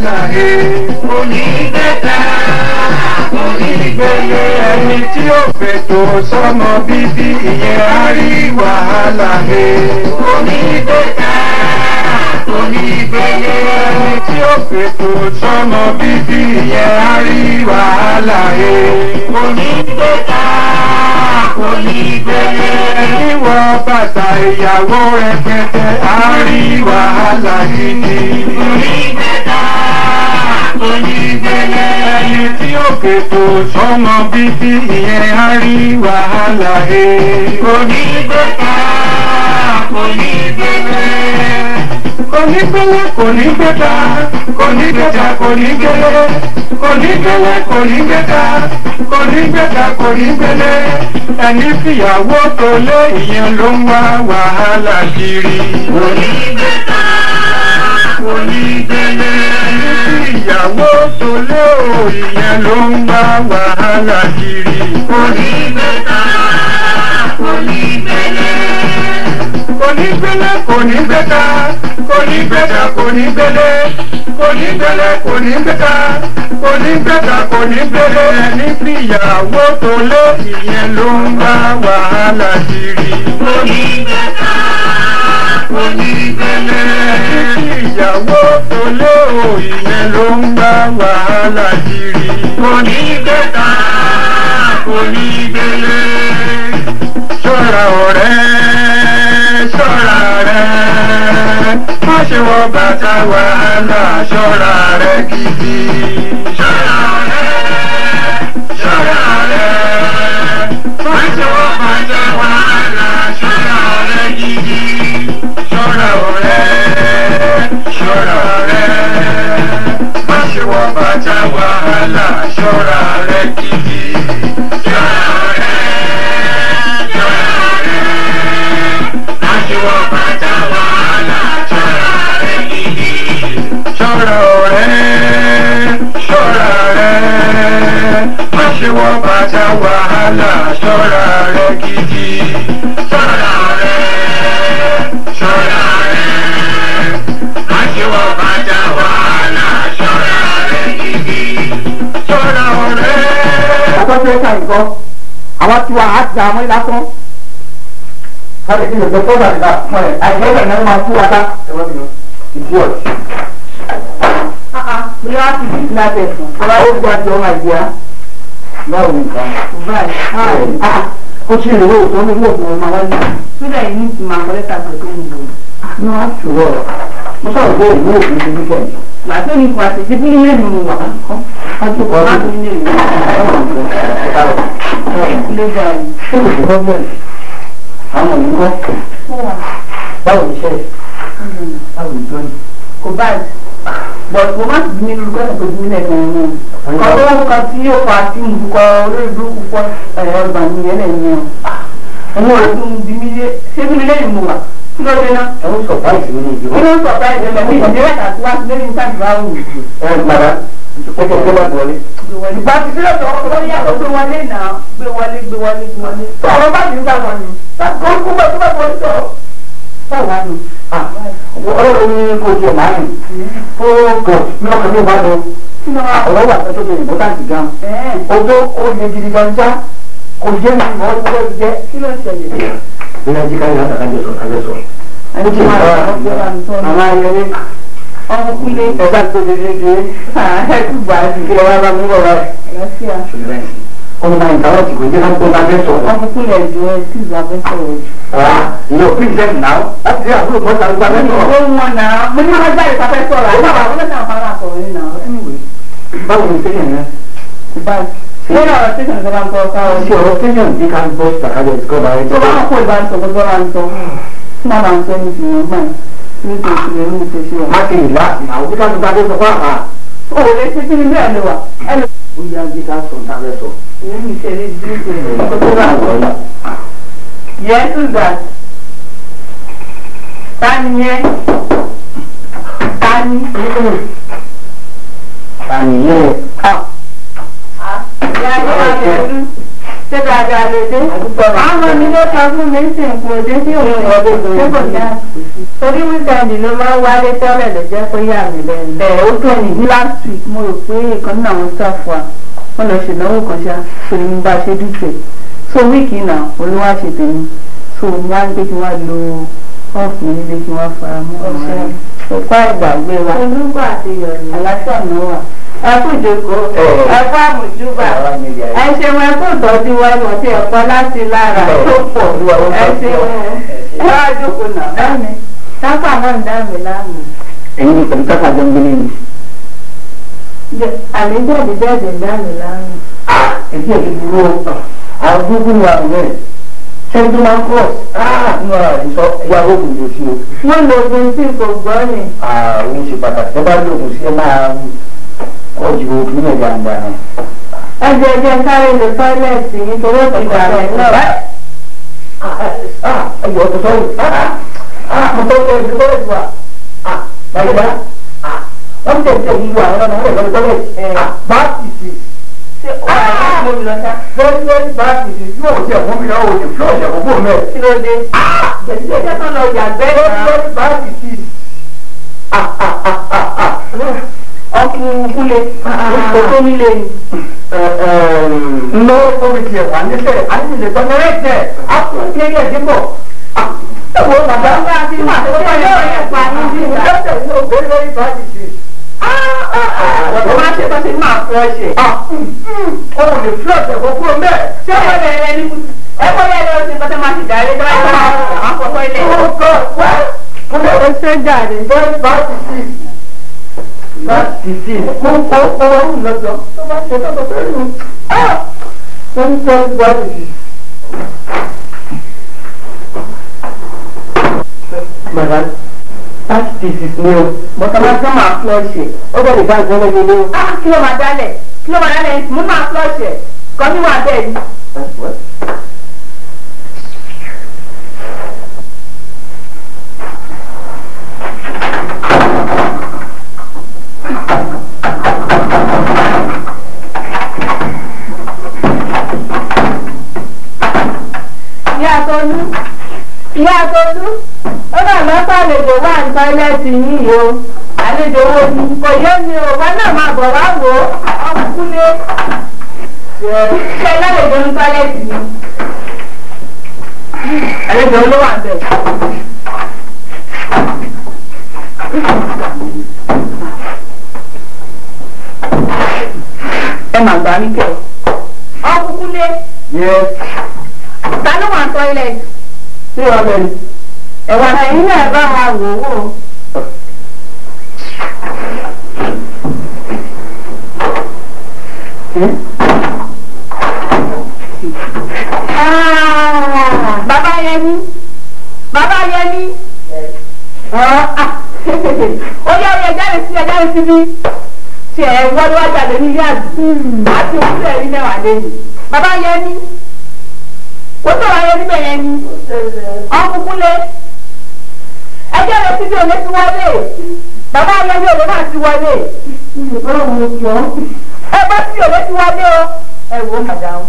wàhálà onígbẹ́ta onígbẹ́lé ẹni tí ó fètò sọ́mọ bíbí ìyẹn á rí wàhálà onígbẹ́ta onígbẹ́lé ẹni tí ó fètò sọ́mọ bíbí ìyẹn á rí wàhálà onígbẹ́ta onígbẹ́lé ẹni wọ bàtà ìyàwó rẹpẹtẹ á rí wàhálà gidi onígbẹ́ta onígbẹ́lé ẹni tí ó fètò sọ́mọ bíbí ìyẹn á rí wàhálà onígbẹ́ta onígbẹ́lé onígbẹ́lé kò ní gbẹ́ta kò ní gbẹ́ta kò ní gbẹ́lé kò ní gbẹ́lé kò ní gbẹ́ta kò ní gbẹ́ta kò ní gbẹ́lé ẹni fìyàwó tó lé ìyẹn ló ń wá wàhálà kiri onígbẹ́ta onígbẹ́lé ẹni fìyàwó tó lé ìyẹn ló ń wá wàhálà kiri onígbẹ́ta onígbẹ́lé onígbẹ́lé kò ní gbẹ́ta kò ní gbẹ́ta kò ní gbẹ́lé kò ní gbẹ́lé kò ní gbẹ́ta kò ní gbẹ́ta kò ní gbẹ́lé ẹni fìyàwó tó lé ìyẹn ló ń bá wàhálà kiri onígbẹ́ta onígbẹ́lé ẹni fìyàwó tó lé ìyẹn ló ń bá wàhálà kiri onígbẹ́ta onígbẹ́lé ṣọ́ra ọ̀rẹ́ ṣọ́ra rẹ̀ má ṣe wọ bàtà wàhálà ṣọ́ra rẹ̀ gidi. ṣọ́ra rẹ̀ má ṣe wọ bàtà wàhálà ṣọ́ra rẹ̀ gidi. ṣọ́ra ọ̀rẹ́ ṣọ́ra rẹ̀ má ṣe wọ bàtà wàhálà ṣọ́ra rẹ̀ gidi. ṣọ́ra ọ̀rẹ́ ṣọ́ra rẹ̀ má ṣe wọ bàtà wàhálà ṣọ́ra rẹ̀ gidi. ṣọ́ra ọ̀rẹ́ ṣọ́ra rẹ̀ má ṣe wọ bàtà wàhálà ṣọ́ra rẹ̀ gidi. ṣọ́ra ọ̀rẹ́. àkọsí ẹ̀ka nǹkan àwọn tí wàá ti àwọn ilá tán. káàdì kí ló gbé tó dàgbà fún ẹ àìsàn ìgbà náà máa tú wa ká. ẹ̀rọ mi lọ ìdí ọ̀sì. bí wàá ti bí ìlà tẹ̀sán. ọba ó gba jọ ọmọ ìdíyà. báwo ni nǹkan. báyìí. ó ti rè wò tó ní ilé ìfowópamọ́ máa wáyé. sílẹ̀ yìí ní ti máa kọ́ lẹ́tà pẹ̀lú ìbò. ní wàá ṣùgbọ́n mo sọ̀rọ̀ pé ìlú òfin ti ní kẹ́yìn. màtó ní kò àti ti bí ilé mi wà. ọjọ́ kan láti ní ilé mi. àwọn òyìnbó báwo ni iṣẹ́ báwo ni tó ní. kò báyìí but mo má sì bí mi lórúkọ ẹ̀sìn tó bí mi lẹ́ẹ̀kan ẹ̀yìn náà kọ́ tó wọ́n kan tí yóò fa tí mo kọ olórí burúkú fọ́ ọgbà mi yẹn lẹ́yìn náà ẹ̀yìn ọ̀rọ̀ tó ń bí mi lé ṣé bí mi lẹ́yìn mo wà kí ló dé náà. ẹ ń sọpráìsì mi ní ìdíwọ́. kí ló ń sọpráìsì mi ní ìdíwọ́ àti wá sí lórí níta ìbá wù. ẹ gbàdá ó kẹ́ ẹ bá wọlé. ìgbà tí sílẹ̀ tó ọkọ̀ lórí yàtọ̀ gbé wọlé náà gbé wọlé. ọ̀rọ̀ bá ti ń gbà wọn ni. kó bá tó bá wọlé sọ̀rọ̀. báwo ni. ọlọ́run ní kò tiẹ̀ máa ń tó pọ̀ ní ọkàn ní ìbá lọ. ọ̀rọ̀ wà tó ṣe ìbọ́tàǹtì gan. ojú ó lè gidi gan já kò jẹ́ mi ìmọ̀ ọdún wọ́n jẹ́. kí ló ń ṣẹlẹ̀? bí wọ́n jí káyọ̀ láti kájọ sọ. ẹni tí máa ń sọ àwọn ayẹyẹ ọmọkùnrin ẹ̀dá tó ṣe ẹ̀kúgbà kí lọ́wọ́ bá mú bọ̀ wá. ọmọ náà ìtàwọn ti kò jẹ́ ká tó bá fẹ́ sọ̀rọ̀. ọmọkùnrin ẹ̀jọ̀ ẹ̀ tí ìgbà fẹ́ sọ̀rọ̀ jù. ìyóò pín ìṣẹ́ náà láti rí àbúrò bọ́ta ló bá fẹ́ sọ̀rọ̀. ó wọn náà mo ní wọn jáde ká fẹ́ sọ̀rọ̀ àti àwọn ọmọ náà fara sọ̀rọ̀ yìí náà. báwo ni sẹ́yìn rẹ? wọ́n náà ọ̀rọ̀ sẹ́yìn kan máa ń tọ́ káwọn. ṣé ọ̀rọ̀ sẹ́yìn ti ká ń bọ́ sàkájọ ìsìkọ́ba rẹ. tó bá wọn kó ìbánisọ̀ gbogbo ra ń sọ tí wọ́n máa ń sọ ní ìsìn gbọ́n ní ìsìn ní ìsìn wọn. má kì í lá àwọn bí ká tó bá dé sọ fún àhà. o ò lè ṣe kí ni bẹ́ẹ̀ ni wà. ó yá bí ká sọ níta fẹ́ sọ. ìyẹn ní ìṣẹ̀lẹ̀ ìdílé yes who's that? Tani yẹn. Tani yẹn. ṣé dáadáa lè dé. Àwọn mi ló sọ fún mi sì ń kó dé sí òun ọdún tó kò dá. Torí wíkẹ́ndì ló máa ń wálé tẹ́lẹ̀ lè jẹ́ pé yà mí lẹ́nu. Ó tó ní last week mo rò pé ìkan nínú àwọn staff wa wọ́n lọ ṣèdánwò kan ṣá torí mo bá ṣe dúpẹ́. So wíìkì náà olúwa ṣe tèmi. So mo wá ń gbé kí wọ́n lo ọ́ọ̀fù nílé kí wọ́n fara mọ́ ọ̀rẹ́. Òpá ìgbàgbé wa. Olúgbà àti ìyọ̀nù. Àlàáfíà náà wà. Ẹ kú ìjókòó. Ẹ kú àmójúbà. Ẹ ṣeun ẹ kú ìtọ́jú wa ìwọ̀n tí ẹ̀kọ́ láti lára tó pọ̀. Ẹ ṣeun ẹ wá jókòó náà. Báyìí tápà náà ń dá mi láàmú. Ẹ̀yin ni pẹ̀lú tápà jọ ń gbé nínú. Àmì jáde ń dá mi láàmú. Èyí ẹ̀ ti dúró àwọn gbogbo ní àwọn ẹ̀ ṣẹ́ńtú máa ń kọ́ nínú ara rẹ̀ sọ ẹ̀yà oògùn yóò sí o. Wọ́n lo ogun tí kò gbọ́ ni. Òun ṣe pàtàkì tó bá lóògùn sí ẹ máa kọ́ ju òkú náà gbangba náà. Ẹjẹ sáré lè tọ́lẹ̀tì nítorí ó ti dà mí náà. Ẹ̀yọ̀ ọ̀tọ̀ sọ́yìn. Mo tọ́ ẹ̀ tọ́lẹ̀tì wa. Bàbá wọ́n tẹ̀sẹ̀ yìí wà ọ̀rọ̀ náà wọ́n lè tọ́lẹ̀tì. Bá ti sì. Very bad disease yóò jẹ́ fún mi náà o lè flush àkókò mẹ́. Kí ló dé? Jẹ̀díjẹ́ tó lọ yàgbẹ́ náà. Very bad disease. Ọkùnrin kúlẹ̀ kókó nílé ni. Ńlọ omi tiẹ̀ wà nílẹ̀ àti ilẹ̀ tọ́mọ̀rẹ́ tẹ̀ àkùnrin kéré ẹ̀ dìbò. Ẹ̀wọ̀n bàbá Ọgbà àti màtó tó yọ̀ ẹ̀ pa ní bí ìgbà. very bad disease. Wọ́n máa ṣe tó ti máa fọ́ ṣe. O lè flush àkókò mẹ́. Ṣé wọ́n lè rẹ ní kùtù? Ẹ kọ́ lè lọ sí nǹkan máa ti dàrí tó bá yẹ kó máa fọ́ ilé. Oh God, well, Ó ṣe jáde. very bad disease. Bad disease. Mo wá ń lọ́jọ́ tó bá ṣe lọ́dọ̀ fẹ́ rí o. Very bad disease. Madam, bad disease ni o. Bọ̀tọ̀ máa tán máa fọ́ ṣe. Ó bẹ̀rẹ̀ bá ìgbọ́n lẹ́yìn ilé o. Kí ló máa dálẹ̀? Kí ló máa dálẹ̀? Mo máa fọ́ ṣe. Kọ́ mi wà bẹ́ẹ̀ ni. Ìyá Tolú, ó náà lọ́pọ̀ àlejò wà ní tọ́ílẹ̀tì yìí o. Àlejò wo ni? Kò yé mi o, wọn náà máa bọ̀ wá wò ó. Ọkùnrin ṣe lálejò ní tọ́ílẹ̀tì ni. Àlejò ló wà bẹ̀. Ẹ mà gbà mí kẹ́. Ọkùnrin ta ló wà ní tọ́ílẹ̀tì? Ṣé wàá bẹ̀rẹ̀? Ẹ̀wà ẹ̀yin náà bá wa wò ó. Bàbá Yẹmí. Bàbá Yẹmí. Ó yẹ jáde síbí. Ṣé ẹ wọ́n ló wá jáde ní yàrá? Àti òkúta ẹ̀rí mẹ́wàá lẹ́yìn. Bàbá Yẹmí. Ó sọ̀rọ̀ ayé níbẹ̀ yẹn ni. Ọkùnkùn lé. Ẹjọ́ rẹ̀ síbi òní ti wọlé. Bàbá Yẹmí òní náà ti wọlé. Ẹ bá sí òní ti wọlé o. Ẹ wo màdàmú.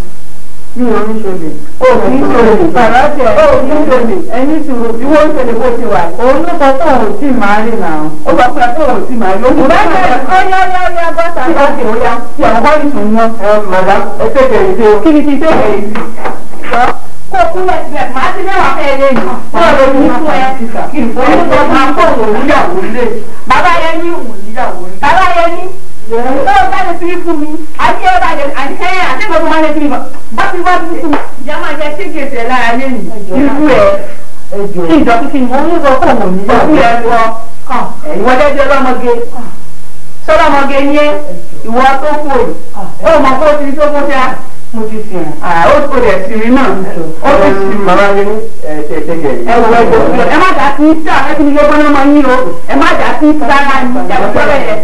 Mi ò ní ṣòlè. O ní ṣòlè. Bàbá tẹ o ní ṣòlè. Ẹni sùúrù bí wọ́n ṣòlè bó ti wà. Òun ló sọ pé òun tí màá rí nà. Ó sọ pé òun tí màá rí. Bẹ́ẹ̀ni ọyá bọ́sà. Láti ọ̀yá tí àwọn bá ìsùn wọn. Madam, ẹ tẹ̀kẹ̀ yìí dé o. Kí ni ti tẹ̀kẹ̀ yìí sí? Kó kúnlẹ̀ síbẹ̀ máa ti mẹ́wàá fẹ́ lé yìí. Wọ́n lè ní fún ẹ. Kí n fún ẹ tó máa kó òun níyàwó lé. Bàbá Yẹmí òun níyàwó lé. Bàbá Yẹmí. Lọ́wọ́ bá lè fi fún mi. Àti ẹ bá lè àti ìgbà tó máa lè fi mi. Bá fi wá sí fún mi. Ìyá máa jẹ ṣé gèsè lára lé mi. Irú ẹ̀. Kí ìjọ kí n wọ́n sọ fún òun níyàwó lé. Ìwọ jẹ́jẹ́ lọ́mọge. Sọ́lọ́mọge ní ẹ́. Ìwọ tó kú òyì. Ó mọ̀ kó o ti tó kó ṣá. Mo ti fi hàn. Ó kò dẹ̀ sí rí náà. Ó ti sì Màmá mi ní tẹ̀kẹ̀ yìí. ẹ wọ ẹgbẹ́ ẹ má dà sí sáà ẹ fi ní gbogbo náà máa yín o ẹ má dà sí sáà ní ìjàgbọ́ sọ́rọ̀ yẹn.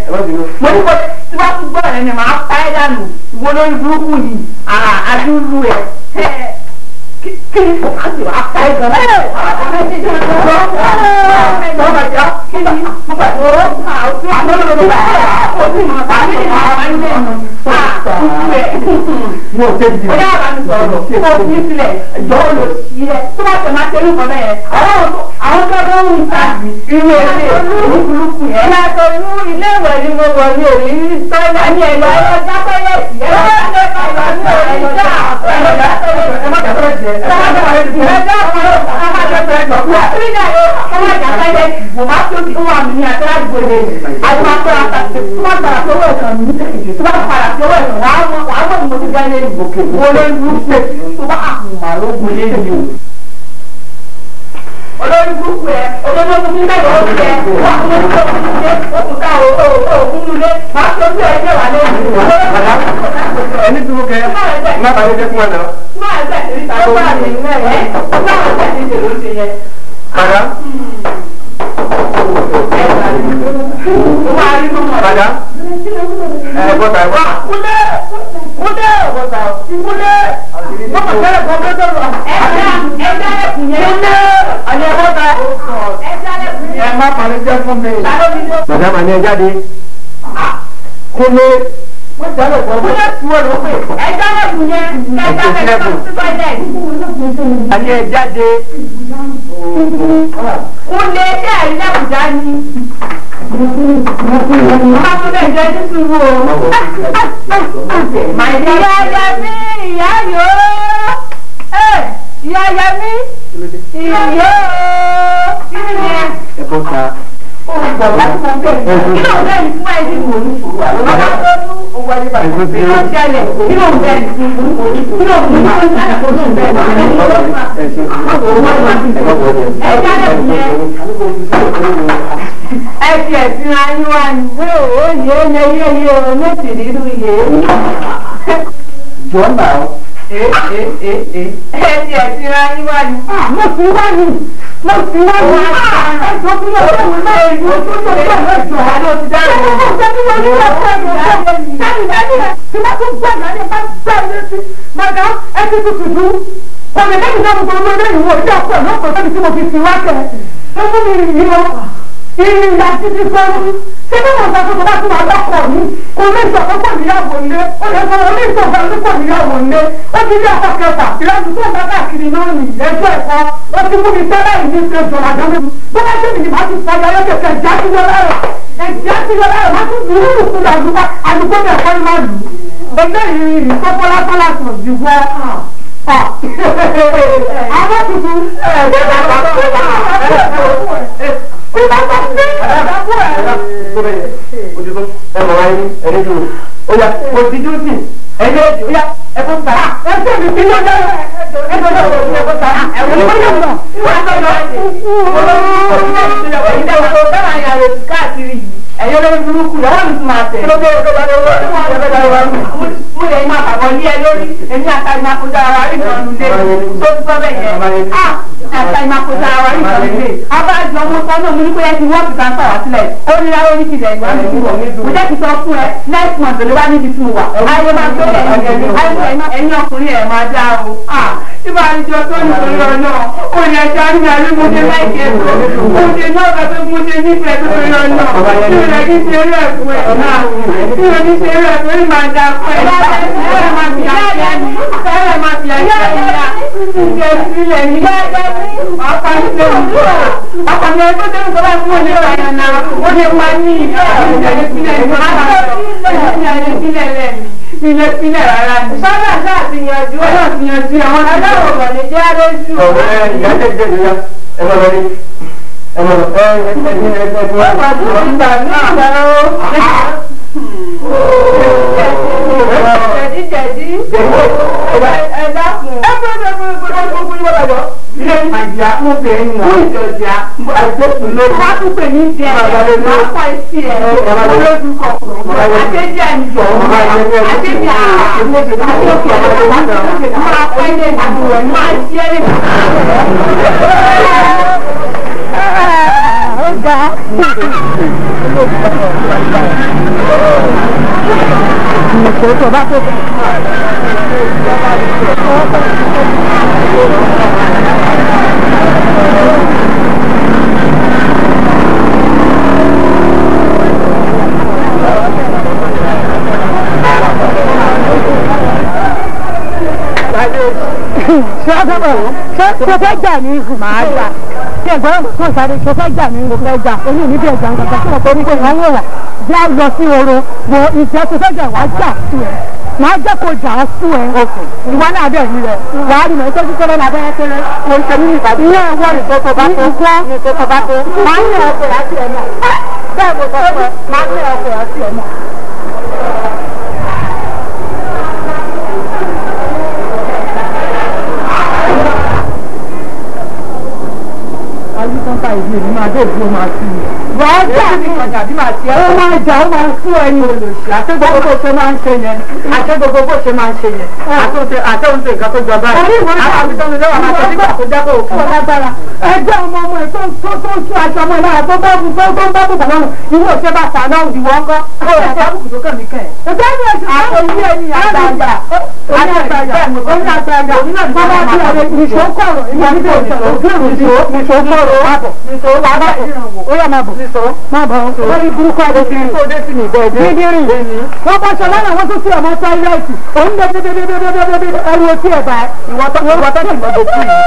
Mo ní kó tí wàá tún gbọ́ rẹ̀ ni màá pa ẹ́ dànù ìwọ lórí burúkú yìí àdúrú ẹ̀ kí ni kò káàdì wàá pa ẹ́ gan. kúkú ẹ̀. Mo ò tẹ́bi. Ó yà bá mi sọ̀rọ̀ kó o fi sílẹ̀ jọ́ lọ sí ẹ tó bá tẹ̀ máa ṣe irú kan náà yẹn. Àwọn tó bá ń ta irú ẹ̀ṣẹ̀ olúkúlùkù yẹn. Ìyàtọ̀ inú ilé ìwẹ̀ ni mo wọ̀ ní òní tọ́lá ní ẹ̀yọ́ ẹ̀yọ́jà tọ́lẹ̀tì. Olórí burúkú ẹ olórí burúkú ní bẹ́ẹ̀ lọ́wọ́ ẹ wà fún mi tó kún un lé okùn ká òkun un lé máa tó bí ẹgbẹ́ wà lẹ́yìn. Ẹni dúró kẹ́ má bàa lè jẹ́ fún ẹ náà. Máa ń bẹ̀ sí ìtàwọn bá mi ní ẹ̀ máa ń bẹ̀ sí ìdè ló ṣe yẹn. Padà. Padà. Ẹ bọ́tà ẹ bọ́tà. Kúlẹ̀ kúlẹ̀ Bọ́tà kúlẹ̀ bọ́tà kẹ́rẹ̀ kan fẹ́ sọ̀rọ̀. ẹ̀dá ẹ̀kùn yẹn. Àyè bọ́tà. Ẹ̀dá ẹ̀kùn yẹn. Ẹ má parí jẹ́ fún mi. Màdàmà ni ẹ jáde. Kúlé. Wọ́n jáde pọ̀ bọ́. Kúlẹ̀ tí wọ́n lọ pé. Ẹ̀dá ẹ̀kùn yẹn. Ẹ̀dá ẹ̀kùn sí tọ́lẹ̀. Àyè ẹ jáde. Kúlẹ̀ ṣe àrídàkùjá ni. Má tó bẹ̀ jẹ́ ní sùúrù o. Ìyá Yẹmí ìyá yòó. Ìyá Yẹmí ìyá yòó. Kí ni ẹ? Ẹ bọ́tà. Kí ló ń bẹ̀ ní fún ẹni wò ní? Kí ló ń ṣẹlẹ̀? Kí ló ń bẹ̀ ní? Kí ló ń bẹ̀ ní? Ẹ jáde fún yẹn. Ẹ fi ẹ̀sìn ayé wa ní. Ó yé méjì nínú iye. Jọ́ náà. Ẹ fi ẹ̀sìn ayé wa ní. Mo fi wá ní. Mo fi wá ní. Ẹ̀sọ́ fún mi ọ̀rẹ́ mi náà èyí ó tó tó tó ẹ̀sọ́. Àlọ́ ti dáre o. Tí wọ́n tún gbọ́ ìyá ni bá gbá ilé sí. Màdá ẹ ti tutù dú. Ọ̀nà lẹ́yìn náà gbogbo ọmọ lẹ́yìn wo ìdí ọ̀pọ̀ náà pẹ̀lú ẹni tí mo fi fi wá kẹ̀. Ẹ fún mi ìrìn lọ. Ìrìn ìyá títí sọ́run. Ṣé bí mo sọ fún mi láti máa lọ́kọ̀ mi? Kò ní ìṣọ̀kan pọ̀ níyàwó ilé. Ó lè sọ orí ìṣọ̀kan ló pọ̀ níyàwó ilé. Ó ti rí ọkọ̀ kẹfà. Ìrẹsì tó ń bá káàkiri náà nì. Ẹjọ́ ẹ̀kọ́. Ó ti mú mi tẹ́lẹ̀ ìdí ṣe jọ̀rọ̀ àjọmí. Bó bá ṣe mi ni màá ti fàyà lọ́kẹ̀kẹ̀ já sí lọ́lá rẹ̀. Ẹ̀jẹ̀ sí lọ́lá rẹ̀ má tún lù ú fún àdúgbò. Àdúgbò mi ẹ̀kọ́ ni máa lù ú. Eléyìí ìtọ́pọ̀ lásán lásán jù wọ́. Àwọn tuntun ẹ̀yọ́ lórí burúkú rẹ̀ wọ́n tún máa tẹ̀. Mo lè máa bàbọ̀ ní ẹ lórí èmi àtàìmákòtà ara rí kan lulẹ̀ tó ti sọ bẹ́ẹ̀ yẹn. Àtàìmákòtà ara rí kan lulẹ̀. Abájọ ọmọ kan náà mo ní pé ẹ ti wọ́n ti kan sọ̀rọ̀ sílẹ̀. Ó ní ara orí kìlẹ̀ ìwà mi kúrò. Mo jẹ́ kí sọ fún ẹ next month ló wá níbi tí mo wà. Ayé máa tó ẹ̀yìn ọkùnrin ẹ̀ máa dá o. Tí bá a jọ tó ní orí ọ̀nà, ó ní ẹja ní alẹ́ mo ṣe láìpẹ́ tó. Mo ṣe náà bá tó mo ṣe nífẹ̀ẹ́ tó lórí ọ̀nà. Tí o lè ní ṣe eré ẹ̀kú ẹ̀ náà. Tí o ní ṣe eré ẹ̀kú ẹ̀ máa dá fún ẹ̀. Ẹ̀rẹ̀ máa fi àṣẹ ní. Ẹ̀rẹ̀ máa fi àṣẹ níyà. Ìṣe ìṣílẹ̀ ní. Ọkọ̀ ìṣe òwúrọ̀. Ọkọ̀ mi ẹgbẹ́ tó ń sọ bá fún òní ọ̀rọ̀ yẹn náà. Ó lè pa ní ìṣẹ̀lẹ̀ sílẹ̀ ní. Ilé sílẹ̀ rárá ni. Sọ́dọ̀ sáà ti yanjú. Ọlọ́ ti yanjú àwọn adáwọ̀ kò lè jẹ́ àrẹ́sù. Ọ̀rẹ́ ìyá jẹ́jẹ́ ìyá ẹ máa lọ rí. Ẹ máa lọ Wọ́n máa tún ìgbà náà lọ. Jẹ̀dí. Ẹ dákun. Ẹ gbọ́dọ̀ gbogbo yín wọ́n lọ. Ilé àjà mo bẹ̀ ń wọ̀. Fún ìjọjà àìsèkù lórí. Wọ́n á tún pè ní ìdí ẹ̀. Máa pa ìsí ẹ̀. Olódù kọ̀. Àtẹ́jẹ́ àìjọ. Àtẹ́jẹ́ máa pa ilé ìdàgbò rẹ̀. Máa ṣí ẹ́ lè. Ó ga. Ìṣòro bá tó kọ́. ṣe fẹ́ jà ní màá jà kí ẹ̀gbọ́n tó sáré ṣe fẹ́ jà ní fẹ́ jà oní ìníbi ẹ̀jà ń gbàgbà tí wọ́n torí pé wọ́n wọ̀ wá bí a lọ sí oro wo ìjẹ́ ṣe fẹ́ jà wá jà sí ẹ̀ máa jẹ́ kó jà á sú ẹ̀ ìwọ náà bẹ̀ yìí rẹ̀ wà á rí mọ̀ ìtọ́jú kéré lábẹ́rẹ́ kéré kò ń ṣe ní ìbàdí ní ẹ̀wọ́ ìtọ́kọ̀ bá tó ìtọ́kọ̀ bá tó máa ń yẹ ọkọ̀ àti ẹ̀ náà bẹ́ẹ̀ mo sọ pé máa ń yẹ ọkọ̀ àti ẹ̀ náà. ayíkọ́ńtà ìdí èmi máa dé ìdúró máa sí i. wàá jà ní ọjà bí máa tiẹ̀. ó máa jà ó máa sún ẹyin olùsí. àti gbogbo bó ṣe máa ń ṣe yẹn. àti gbogbo bó ṣe máa ń ṣe yẹn. àtẹ̀wọ̀nsẹ̀ nǹkan tó jọ báyìí. àwọn àbítọ́ni lọ́wọ́ máa ṣe nígbà tó jẹ́ kó o fún ọ lágbára. ẹgbẹ́ ọmọ ẹ̀ tó ń tú aṣọ ọmọ ẹ̀ náà tó bá bùbá lọ́rùn ìwé òṣè bá fà náà ìwọ ńkọ́. ó yẹ kí àbùkù tó kàn mí kẹ́ ẹ̀. ẹgbẹ́ mi ò sì máa ń ṣe ẹni àgbàyà. Lórí burúkú àdókìrì tó dé sí ní ìbẹ̀ẹ́dẹ́. Dídírì. Wọ́n bá ṣọ lọ́nà wọ́n tún sí ọmọ tọ́ílẹ̀tì. Òun lè dédédédédédédé ẹrù etí ẹ̀ bá ìwọ tó ti mọ tó kú yìí.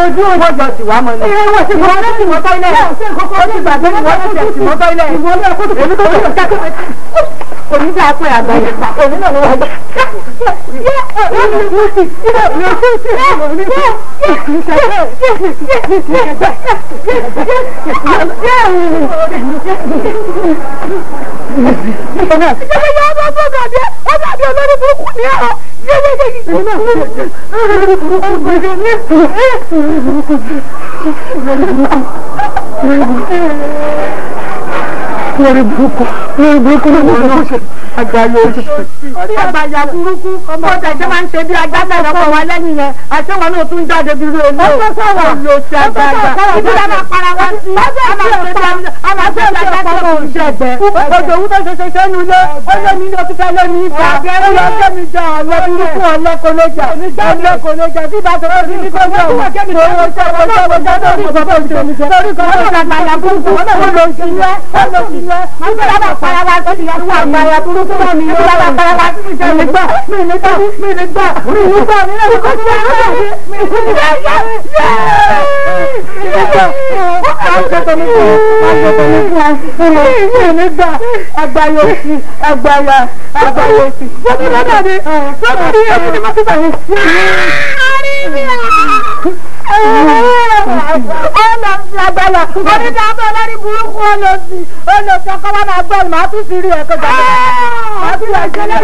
Ojú òjò jọ sí wa mọ ni. Ìwọ ti mọ tó ti mọ tọ́ílẹ̀tì. Ó ti gbàgbé ìwọ tó ti mọ tọ́ílẹ̀tì. Ìwọ ní ẹkú tó ti mọ tọ́ílẹ̀tì. Òní bí a pẹ́ àgbáyé. Òní náà ló wà gbà. Lórí burúkú ló ń ṣe àgbáyé oṣù. Àgbàyà burúkú ọmọ ọjà ìṣe máa ń ṣe bí ajá mẹ́rin ọkọ̀ wa lẹ́yìn yẹn. Àṣẹ wọn náà tún jáde bí irú olóò. Ọjọ́ sọ̀rọ̀ ló ṣe àgbàyà. Ìdílé máa para wá sí. A máa ṣe bí ajá tó kò ṣe ẹgbẹ́. Òjò òwú tó ṣe ṣe nu ilé. Ó lé ní ilé òtútù lé ní ibà. Ó lọ gbé mi jà ọ̀lẹ́ burúkú ọlọ́kọlọ́jà. Ọlọ́kọlọ́jà bí ìbá tó ti ní kọ́ńtà wọ̀. Torí kan ló ṣàgbàyà burúkú. Ó lọ sí ilé. Ó lọ sí ilé. Ìjọba para wa tó ti yẹ kó àgbàyà burúkú náà ni ìjọba para wa tó ti jẹ nígbà nígbà nílẹ̀ kó ti yẹ kó nígbà àgbàyà òsì àgbàyà òsì. Sọ́dí lọ́dọ̀ ni sọ́dí ẹni ni mo ti bẹ̀rẹ̀ sí. Ọ̀nà ìgbàgbọ́lọ̀ onídàá bọ̀ lórí burúkú olóòsì ọkọ̀ wa máa gbọ́ màá tún sí rí ẹ̀kọ́ jáde. Màá tún àṣírí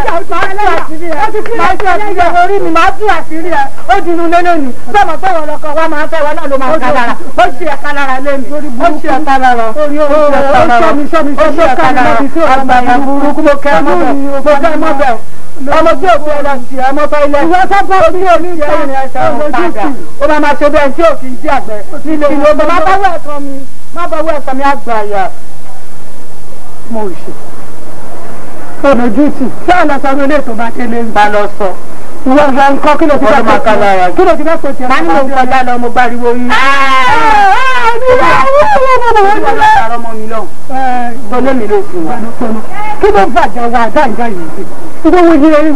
ẹ̀ orí mi màá tún àṣírí ẹ̀ ó dinú lé lónìí. Sọ́mọ̀ pé wọn lọkọ̀ wa máa fẹ́ wọn náà ló máa ká lára. Ó ṣe ẹ̀ka lára lẹ́nu. Ó ṣe ẹ̀ka lára. Ó ṣe ẹ̀ka lára. Àgbàyà burúkú mo kẹ́ mọ́ bẹ́ẹ̀. Ọmọ tí òkú ẹ lọ sí ọmọ tó ilé ìwọ tó bọ́ orí omi ìṣe ìrìn ẹ̀ṣẹ̀ ọ̀padà ó máa máa ṣe bẹ́ẹ̀ tí òkú ìdí àgbẹ̀ nílé ìlú ọmọ má bọ́wọ́ ẹ̀kan mi àgbàyà mo ṣe. Ọ̀nà júùtì ṣé ọ̀nà sọ ilé ètò bá tẹ́lẹ̀ ń bá lọ sọ. Ìwọ ìwọ nǹkan kí ló ti bá tó tiẹ̀? Kí ló ti bá tó tiẹ̀? Má ní mo kọjá lọ mo gbáriwo yín. Kí ló bàjẹ́ wa dáńgá yìí sí? Ìwọ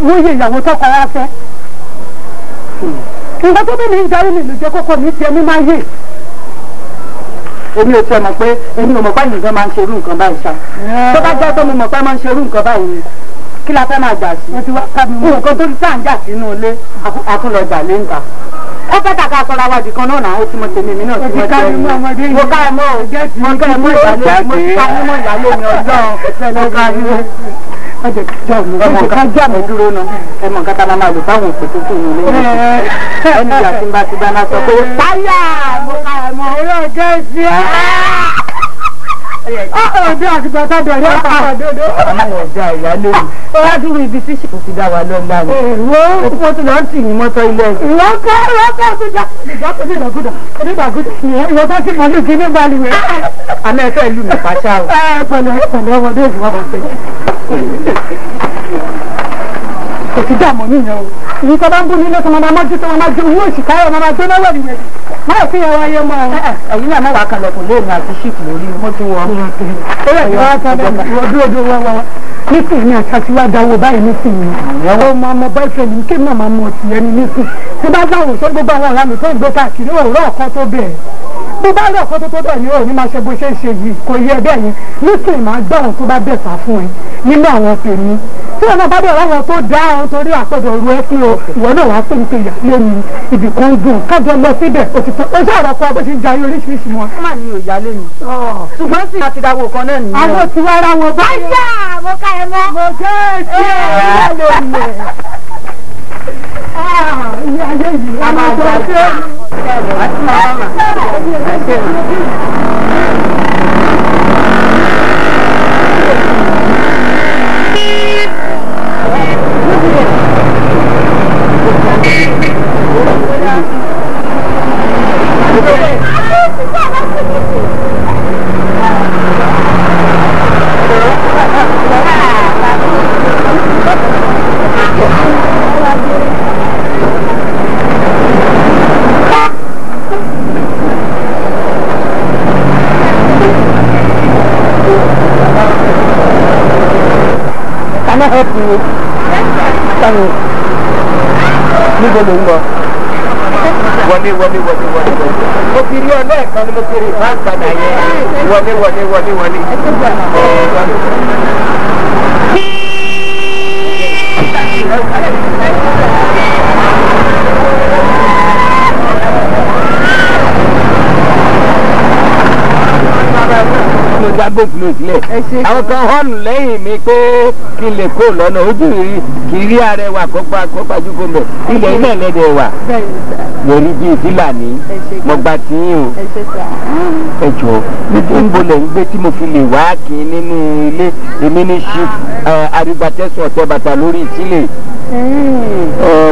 wo yẹ ìyàwó tọkọ wa fẹ́? Nǹkan tó bí mi ń darí mi ló jẹ́ kókó mi tiẹ̀ mi máa yé. Èmi ò tiẹ̀ mọ̀ pé èmi ò mọ̀ pé nǹkan máa ń ṣerú nǹkan báyìí ṣá. Tó bá jẹ́ tó mo mọ̀ pé máa ń ṣerú nǹkan báyìí kí la fẹ́ máa jà sí? Nǹkan tó ti sáà ń jà sínú ilé àtúnlọ̀jà lé ń ta. Ó fẹ́ tàkà sọ́ra wa di kan náà náà ó ti mọ tèmi mi náà ti mọ tèmi. Mo ká ẹ mọ́ o, mo ká ẹ mọ́ ìyálé mi, mo ká ẹ mọ́ ìyálé mi ọjọ́ mo ká ẹ mọ́. Ọmọ nǹkan jà mí dúró náà. Ẹmọ nǹkan tá a máa lò fáwọn òpè tó kù ní ilé. Ẹni ìyá tí ń bá ti dáná sọ pé táyà mo ká ẹ mọ́. Eré ọjọ́ ìsì ẹ́. Ọ̀dọ́ àti bàtà bẹ̀rẹ̀ àpapọ̀ dodo. Àmọ́ ọ̀dà ìyálé mi. Ó wá dúró ibi tí ṣèkò ti dá wa lọ́la ni. Mo tún lọ ń tì ní mọ́tò ilé ẹ̀sìn. Ìwọ́n kọ́ ti já. Onídàgúdà ìwọ́n tó ti mọ̀ ní ìdí ní balùwẹ̀. Àmọ́ ẹ fẹ́ lù mí pàṣà o. Pẹ̀lú ọmọdé ìfowópamọ́ wọ́n fẹ́. Kò sí dààmú nìyẹn o. Ìyí tó bá ń bú nílé tó máa mọ́jú tó máa jó owó òṣìkà ẹ̀ máa gbé lọ́wọ́ ìwé. Máa fi ẹwà ayé mọ́ ọ. Ẹ̀yin náà mẹ́wàá kan lẹ̀kùn lóòrùn àti ṣíìpù lórí mọ́tò wọn. Ó yẹ kí wọ́n á sọ bẹ́ẹ̀ dúró wọ́n. nísìnyí ni àṣà tí wàá dáwọ́ báyìí nísìnyí ọmọ ọmọ boyfriend mi kéèmù náà máa mọ ọtí ẹni nísìn tí bá dáhùn sọ gbogbo àwọn ọ̀rá mi tó ń gbé káàkiri òwúrọ̀ ọ̀kan tó bẹ̀rẹ̀ bó bá rí ọ̀kan tó tó bẹ̀rẹ̀ ni ó ní máa ṣe bó ṣe ń ṣe yìí kò yẹ bẹ́ẹ̀ yẹn nísìnyí máa gbọ́ àwọn tó bá bẹ̀sà fún ẹ nínú àwọn tèmi tí wọn náà bá bẹ̀rẹ̀ àwọn tó dá àwọn torí àpẹẹrẹ òru ẹ fún o ìwọ náà wàá pè ní pé ìyàlẹ́ mi ibì kan dùn kájọ lọ síbẹ̀ òtítọ́ ó ṣàrọ̀ kọ́ bó ṣe ń jayé oríṣiríṣi wọn. ó mà ní ìyálé mi ṣùgbọ́n sì àti ìdáwó kan náà nìyẹn. àwọn tí wàá ra wọn báyìí. báyà mo ká ẹ mọ́. mo jẹ́ ẹ̀ṣẹ̀ ìyálé mi. ìyá ayé yìí a máa gbà ṣe. àti màmá Can I help you? Níbo ló ń lọ? Wọlé. Mo fi rí ọ lẹ́ẹ̀kan ni mo fi rí ìfá padà yẹn. Wọlé. Mo jágbó fúlò sílẹ̀. Àwọn kan họ́ọ̀nù lẹ́yìn mi pé kí n lè kó lọ́nà ojú rí kì í rí arẹwà kó pajú kó bẹ̀. Ilẹ̀ ilẹ̀ lẹ́dẹ̀ wà. Lórí bíi Fúlàní. Mo gba tiyín o. Ẹ jọ níbo lẹ̀ ń gbé tí mo fi lè wá kí n nínú ilé èmi ní chief arigbatẹ́sùn ọ̀tẹ̀ bàtà lórí ìsílẹ̀.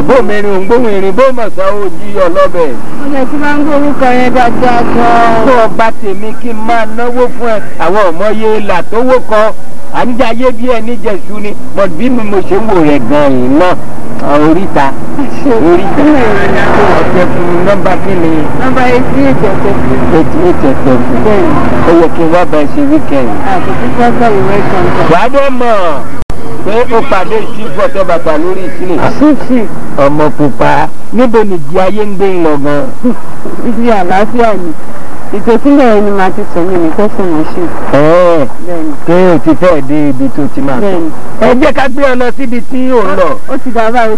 Bó mẹ́rin ò ń gbóhùn ìrìn bó mọ̀ sá ó jí ọlọ́bẹ̀. Ọ̀nà tí máa ń gbé orúkọ yẹn dáadáa gan-an. Tó o bá tèmi kí n máa náwó fún ẹ àwọn ọmọye là tó wó kọ à ń jayé bí ẹni jẹ̀sú ni but bí mo ṣe ń wò rẹ̀ gan-an yìí náà oríta ọ̀tẹ̀ fún nọ́mbà kí ni. Nọ́mbà 88 ó yẹ kí n wá bá ẹ ṣe weekend. Wàá dé mọ̀ pé ó pàdé ìṣípò ọ̀tẹ̀ bàtà lórí ìsílẹ̀. Ọmọ pupa níbo nìdí ayé ń gbé lọ gan. Ibi àlàáfíà ni ìtòsílẹ̀ ẹni máa ti sọ mí ní kọ́sùn machine. Pé o ti fẹ́ dé ibi tó ti máa sọ. Ẹ jẹ́ ká gbé ọ lọ síbi tí ò ń lọ. Ó ti dà báyìí.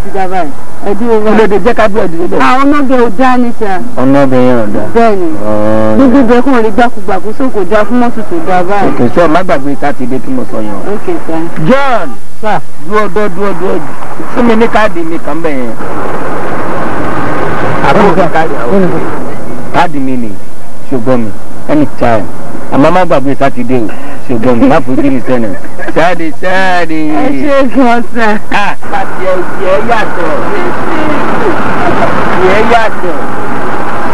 Ẹbí wo báyìí. Olóde jẹ́ ká gbé ọdún débẹ̀. Àwọn ọmọdé ò dá ní sà. Ọ̀nàbẹ̀ yẹn ò dá. Bẹ́ẹ̀ni. Gbogbo bẹ́ẹ̀ kún rí gbàkúgbàkú sóko dá fún mọ́tò tó dá báyìí. Òkè sọ má gbàgbé sátidé tí mo sọ yẹn. Okay sir. John dúró fún mi ní káàdì mi kàn bẹ̀ yẹn. Àbúrò káàdì mi ni ṣùgbọ́n mi anytime àmọ́ má gbàgbé sátidé o ṣùgbọ́n mi má fojú mi sẹ́nà sáàdì. Ẹ ṣe gan sà. Pàtì ẹ̀ yàtọ̀.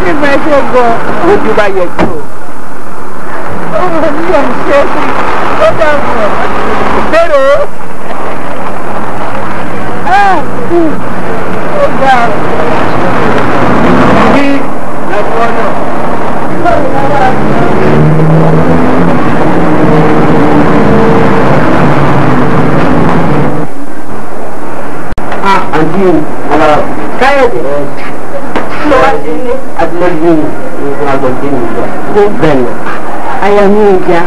Ṣé fẹ́ ṣe gan? Ojú bá yẹ kí o. Ọmọ mi ò ṣe ó dàbọ̀. Bẹ́ẹ̀rù. Ó dà. Bí ẹ̀fọ́ náà. Àǹtí Káyọ̀dé ló wá sí ilé àtìlẹ́gbẹ̀ ìgbìmọ̀ àgbọ̀dé nìyẹn. Bẹ́ẹ̀ni. Àyà mi ò já.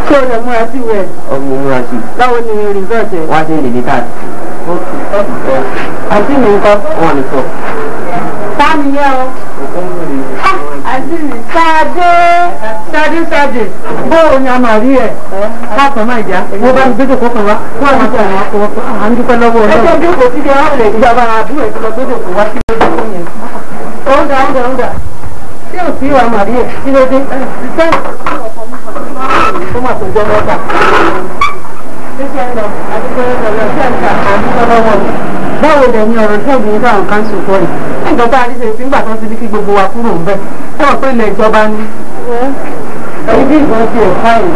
Ṣé o lè múra sí wẹ̀? Ọmọ múra sí. Báwo ni rìsọ́ọ̀tì ẹ̀? Wá sí ìdílé káàdì. Àǹtí mi nǹkan. Wọ́n ní sọ. Sáàmì yẹn o. Àǹtí mi. Ṣadé. Bóò ni a máa rí ẹ̀? Káàtọ̀ máa jà. Mo bá mi gbẹ́jọ̀ kọ́kàn wá. Fún àwọn àti àwọn akọ̀wọ́ à ń dúpẹ́ lọ́wọ́ Ọlọ́run. Ẹjọ́ jókòó sí ìdíwọ́ rẹ̀ ìjọba àbúrò ìjọba gbẹ́jọ̀ kò wá sí lójú yẹn. Ó ń dà. Ṣé ò sí ìwà màrí ẹ̀? Kí ló dé? Ó mà tó jẹ́ mẹ́ta. Báwo dẹ̀ ni ọ̀rọ̀ tí obìnrin táwọn kan sùn kọ́ yìí? Nígbà tá a rí ṣe sí nígbà tó ti ní kí gbogbo wa kúrò ń bẹ̀. Ẹ wọ́n pé ilẹ̀ ìjọba ní. Èyí bí ìbọn ti ẹ̀ káyìn.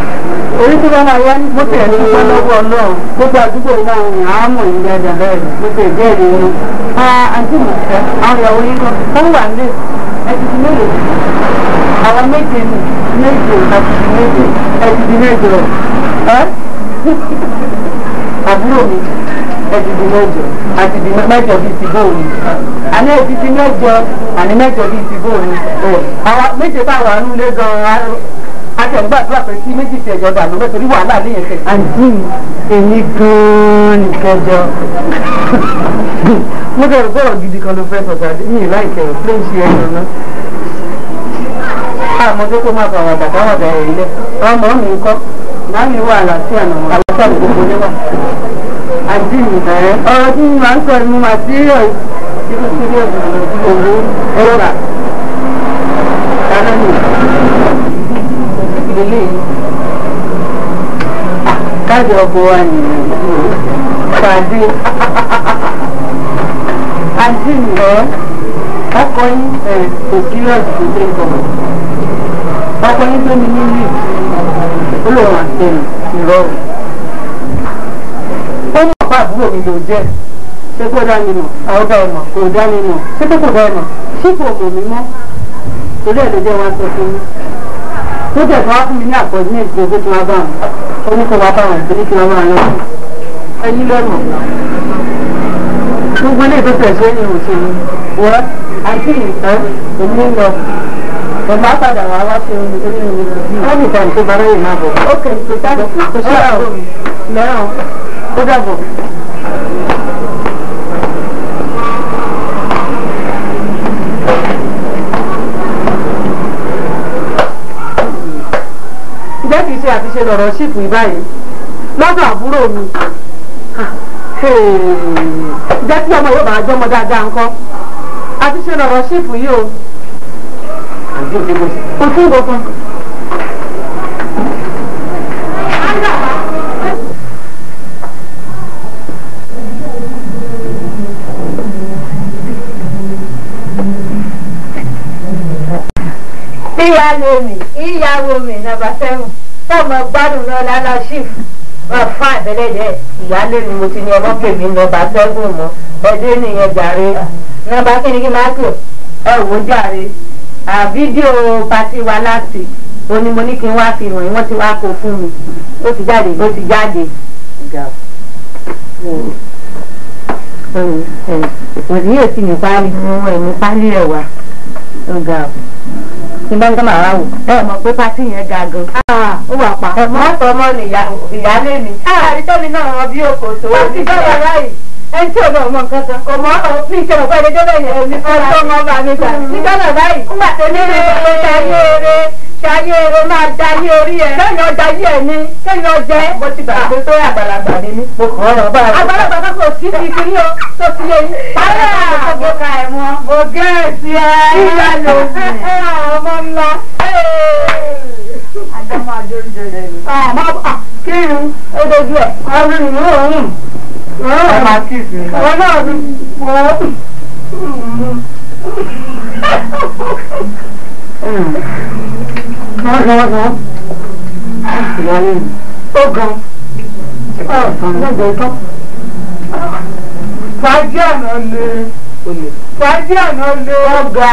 Orí tí wọ́n máa wá ní mo tẹ̀ ní pẹ́ lọ́wọ́ Ọlọ́run. Gbogbo àdúgbò náà ń yàn á mọ̀ yín dáadáa bẹ́ẹ̀ ni. Mo tẹ̀ bẹ́ẹ̀ ni wọn. Àǹtí mi fẹ́ àwọn ìyàwó yín kan. Wọ́n wà ní ẹ̀sìn mélòó? Àwọn méje ni méje àti méje ẹ̀sìn mẹ́jọ. àbúrò mi ẹ ti di mẹ́jọ àti di mẹ́jọ bíi ti bóòlù àní ẹ ti di mẹ́jọ àní mẹ́jọ bíi ti bóòlù àwọn méje bá wà nínú ilé gan-an akẹ́gbàdúrà pé kí méjì ti ẹ̀jọ̀ dànù mẹ́tò ní wàhálà lẹ́yìn ẹ̀sẹ̀. àǹtí èmi gan-an nìkẹjọ mo kẹrù bọ́ọ̀ gidi kan ló fẹ́ sọ̀tà ní ìláìkẹ́ ló ń ṣe ẹ̀yọ̀ náà. àmọ́ tó kó máa fọ àwọn àgbàdo àwọn àgbà ẹ̀rí lẹ̀ ọmọ mi ń kọ́ láàmì wà àlàáfíà náà àlàáfíà gbogbo níwà. àǹtí mi ọ̀rọ̀ tí mo máa ń sọ ni mo máa serious òwò ẹ̀rọ káàdì ọkọ̀ wa nìyẹn pàdé àǹtí mi ọkọ̀ yín kò serious tó dé ìtọ́wọ̀ ọkọ̀ yín tó ní nílé ó lè wà tẹ̀lé ìrọ̀rùn ó mọ̀ fún àbúrò mi ló jẹ́ ṣé kó dá mi mọ̀ àwọn dá ẹ mọ̀ kò dá mi mọ̀ ṣé kó dá ẹ mọ̀ ṣé kò mọ̀ mi mọ́ torí ẹ̀ ló jẹ́ wá sọ fún mi tó jẹ́ kó wá fún mi ní àpọ̀jùmẹ̀tì tó tó ti wá bá wọn ó ní kó wá bá wọn tó ní kí wọ́n máa lọ ẹyin lọ́nà gbogbo ilé tó tẹ̀síwé ní òṣèlú wọ́n àti ìtọ́ èmi ń lọ bàbá padà wá wá sí ohun tó ní ìlú wọ́n ní ìtàn tó bá lóye máa bọ̀ ó kẹ́ tó ṣáà lọ́rọ̀ ó dàbọ̀. jẹ́ kìí ṣe àtiṣe lọ̀rọ̀ ṣíìpù ìbáyìí lọ́dọ̀ àbúrò mi jẹ́ kí ọmọ yóò bá jọmọ dáadáa ńkọ́ àtiṣe lọ̀rọ̀ ṣíìpù yìí o kò sí ìgbọ̀kan. ìyàwó mi nàbà sẹ́wọ̀n tọ́mọ gbádùn náà lálá ṣíf wọn fún àbẹ̀lẹ̀dẹ̀ ìyáálé mi mo ti ní ọmọ pè mí nàbà sẹ́wọ̀n mọ́ ẹdẹ nìyẹn jàre nàbà kíni kí máa pè ẹ wò jàre fídíò pàtí wa láti òní mo ní kí n wá fi hàn yín wọ́n ti wá kó fún mi ó ti jáde òní yóò sì ní pálí ẹ̀mí pálí ẹ̀ wá ní bá ń gbọ́n àwa wò ẹ mọ̀ pé pátí yẹn ga gan. ó wà pa. wọ́n sọ ọmọ ìyáálé mi. àrídọ́mi náà wọn bí òkò tó wá sí bẹ́ẹ̀ báyìí. ẹni tí ò lọ mọ nǹkan kan. kò mọ ọ ní ìṣẹ̀lẹ̀ pẹ́ ẹjọ́ bẹ́ẹ̀ yẹn ní fún ọjọ́ ọmọ ọba mi gbà. nígbà náà báyìí. nígbà tó ní ìrìn ṣayé eré máa jayé orí ẹ. kẹ́yìn ọjà yí ẹ ní kẹ́yìn ọjẹ́. mo ti gbàgbé tó àgbàlagbà ni mí. mo kọ́ ọ̀rọ̀ báyìí. àgbàlagbà kan kò sí ti kiri o tó ti yẹ yín. pàrọ̀ àgbàgbọ́ ka ẹ̀ mọ́. mo gẹ̀ẹ́sì ẹ̀. ìyá ló ń bẹ̀. ọmọ ńlá. àjọmọ̀ àjọyọ̀ rẹ̀ ni. kírun ó dojú ẹ̀. ọ̀rìn ìlú òórùn. ẹ máa kí ìsìn. ọ̀rọ̀ náà ni wọ́n. Ìyáálé mi. Ó gan. Lọ́jọ́ ìtọ́. Fàájì àná lé. Fàájì àná lé. Ọ̀gá.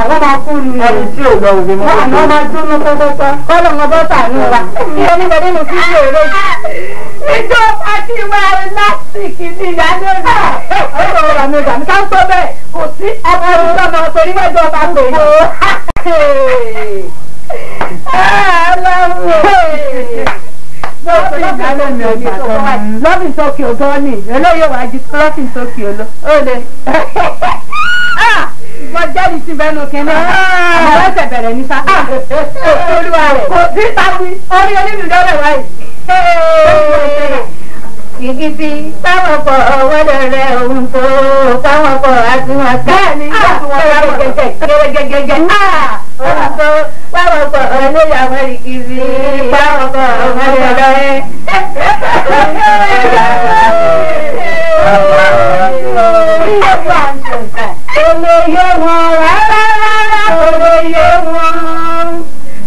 Wọ́n máa kú ni. Ẹni tí ò lọ òde mọ́. Wọ́n máa jóná pátápátá. Kọ́lọ̀ wọn bọ́ sàánú wa. Ìyẹn níbẹ̀ nínú fídíò rẹ̀. Ìjọ pàtí máa lásìkì ní ìyáálé mi. Ọ̀rọ̀ ọ̀rọ̀ mi ò dà mí ká ń sọ bẹ́ẹ̀. Kò sí ọmọ ìjọba torí wájú ọba pè é. Lọ́bìn sókè ọ̀gán ni eléyìí wàá jí lọ́bìn sókè ọ̀lọ́. Ó lè. Mo jẹ́rìí sí bẹ́ẹ̀ lókè náà. Àwọn ẹsẹ̀ bẹ̀rẹ̀ ní sá. Olúwa rẹ̀ kò sí sáwí. Orí onídùúdọ́rẹ̀ wáyé. Ìgìtì táwọn pọ̀ wọ́dọ̀ rẹ̀ ohun tó táwọn pọ̀ àti wọn ká. Bẹ́ẹ̀ni gẹ́gẹ́gẹ́gẹ́. Ohun tó táwọn pọ̀ ọlọ́yàwó ìkìtì táwọn pọ̀ wọ́dọ̀ rẹ̀. Kò lè yé wọn rárá rárá, kò lè yé wọn.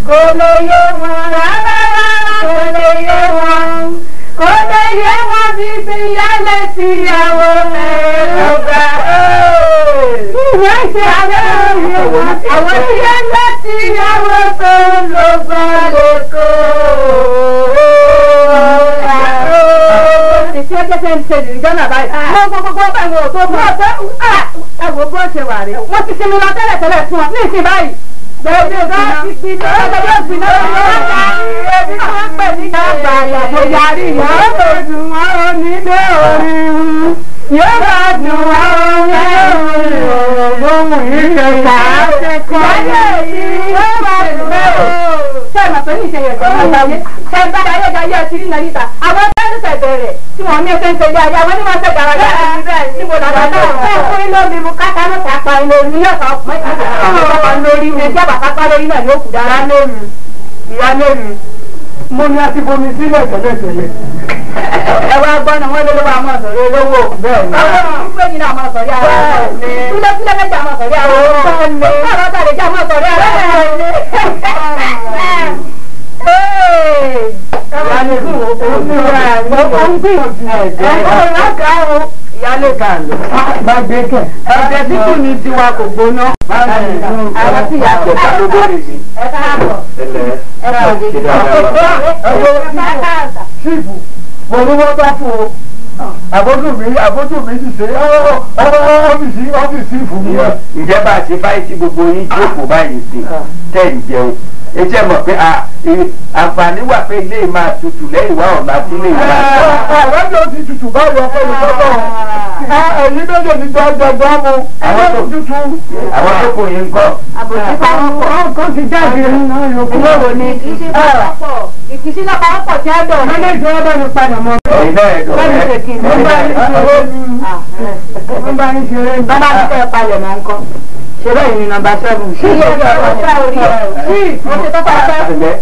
Kò lè yé wọn rárá rárá, kò lè yé wọn. Kò lè yé wọn bíbí yálé tìyàwó ẹ̀rọ̀gbà. Ìwé ṣe àwọn tí yálé tìyàwó tó ló gbà lóko. tí ó jẹ́ sẹ́ńtẹ̀ ìjọ náà báyìí. Mo gbogbo ọba ìwọ̀n tó fún ọ. Ẹ̀wọ̀n bó ṣe wà rẹ̀. Wọ́n ti sinmi lọ tẹ́lẹ̀ fún ọ ní ìsìn báyìí. Bẹ́ẹ̀ ni ọ̀gá ti gbiná. Ọ̀gá ti gbiná. Ẹbí tí wọ́n pè ní ìgbà àyàfó yarí ìyá. Yóò bá dùn wá onílé orin. Yóò bá dùn wá onílé orin. Ògbóhùn ìkẹta akẹ́kọ̀ọ́. Yóò bá dùn wá orin. Ṣé ìmọ̀ pé ní ìṣẹ̀yẹ̀ ìjọba ìgbàyé? Ṣé ìgbà ayé ọtí nínú níta? Àwọn tẹ́lifẹ̀ bẹ̀rẹ̀ tí wọ́n ní ẹsẹ̀ ń ṣẹlẹ̀ ayé àwọn onímọ̀ ṣẹ̀ gbàrà gbàrà níbo làwọn náà fẹ́ fún ilé omi mu káká ló ta pa ilé omi yóò sọ fún ẹ̀ka lórí ẹjẹ́ bàtàkà lórí náà yóò kù dára lómi. Ìyá lómi. Mo ní àti bomi sílẹ̀ tẹ́lẹ̀. Ẹ wá gbọ́nà wọ́n lé lówó àmọ́ sọ̀rọ̀ olówó. Bẹ́ẹ̀ni. Àwọn ìgbé yìí náà máa sọ̀rọ̀ ara rẹ̀. Kúlẹ̀kúlẹ̀ méjì àmọ́ sọ̀rọ̀ ara rẹ̀. Bọ́ọ̀lù ọ̀tá lè jẹ́ àmọ́ sọ̀rọ̀ ara rẹ̀. Ìyálé ká lọ. Bá gbé kẹ̀. Ẹ̀jẹ̀ títù ní tiwa kò gbóná. Àwọn tí ìyá kò ká lóde rè mí. Ẹ káàbọ̀. Ẹ káàbọ̀. Ṣíìpù, mo ní wọ́n bá fún o. Àbójú mi sì ṣe ọ́fíìsì fún mi. Ǹjẹ́ bá a ṣe báyìí tí gbogbo yín jókòó báyìí sí tẹ̀ ń jẹun? Ẹ jẹ́ mọ̀ pé àǹfààní wà pé ilé máa tutù lẹ́yìn wá ọ̀la sí ilé ìwà. Àwọn yóò ti tutù báwo ọkọ mi sọ́tọ̀? Ẹ̀yin méjì ní gbọ́ngbọ́ngbọ́n mu. Àwọn tó tutù. Àwọn tó kò yín kọ́. Àbòsí pàápọ̀. Kọ́ ti jáde náà yòókù. Olówó ni ìkísí pàápọ̀. Ìkísí náà pàápọ̀ tí a dọ̀. Méjèèjì wọn bá mi padà mọ́. Ẹ̀yin náà ẹ̀dọ̀ rẹ̀. Wọ́n bá ń ṣeré. Bàbá mi tẹ́ palẹ̀ máa ń kọ́. Ṣé bẹ́ẹ̀ ni nọ́mbà 7? Sí ẹ̀rọ ọ̀sá orí ẹ̀. Sí, mo ti tọ́ pàápẹ́.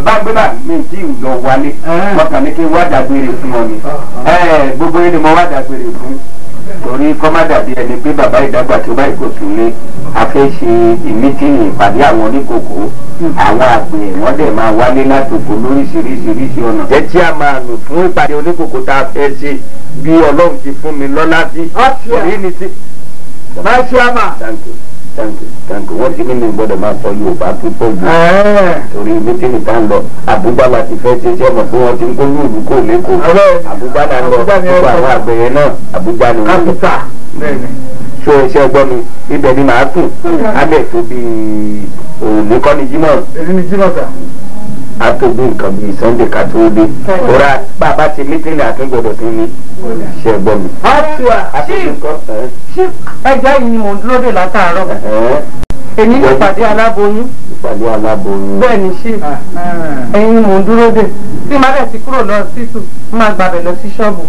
Bá gbé bá mi tí ì lọ wálé. Wọ́n kàn ní kí n wá dàgbére fún wọn ni. Gbogbo yín ni mo wá dàgbére fún. Torí kọ́ má dàbí ẹni pé bàbá ìdàgbà tó báyìí kò tún lé. A fẹ́ ṣe ìmítìnì ìpàdé àwọn oníkòkò. Àwọn àgbẹ̀ wọ́n dẹ̀ máa wálé látòkò lóríṣiríṣi ọ̀nà. Jẹ́ tí a máa lò fún ìpàdé oníkòkò tá a fẹ́ ṣe bí Ọlọ́run ti fún mi lọ́lá sí. Orí ni sí. Máṣíámà. Thank you. Wọ́n ti ní mi gbọ́dọ̀ máa sọ Yorùbá púpọ̀ jù. Torí mítìnì tá ń lọ Àbúgbá la ti fẹ́ ṣe iṣẹ́ mọ̀ pé wọ́n ti ń kó ní ìlú kò lẹ́kọ̀ọ́. Àbúgbá la ń lọ gbogbo àwọn àgbẹ̀yẹ náà Àbújá ni wọ́n lọ. So iṣẹ́ gbọ́ mi ibẹ̀ ni màá sùn. Abẹ́ tó bí òní kọ́ni Jímọ̀. Èyí ni Jímọ̀ sà. A tó bí nǹkan bíi Sunday ká tó dé. Tora bàbá ti mítìnì àtúngbọ̀dọ̀ tó ní iṣẹ́ gbọ́ mi. Ẹjọ́ yìí ni mò ń dúró dè látàárọ̀. Èmi ní ìpàdé aláboyún. Ìpàdé aláboyún. Bẹ́ẹ̀ ni ṣé ẹ̀yin ni mò ń dúró dè. Tí màá dẹ̀ ti kúrò lọ sí tù, máa gbàbẹ̀ lọ sí ṣọ́ọ̀bù.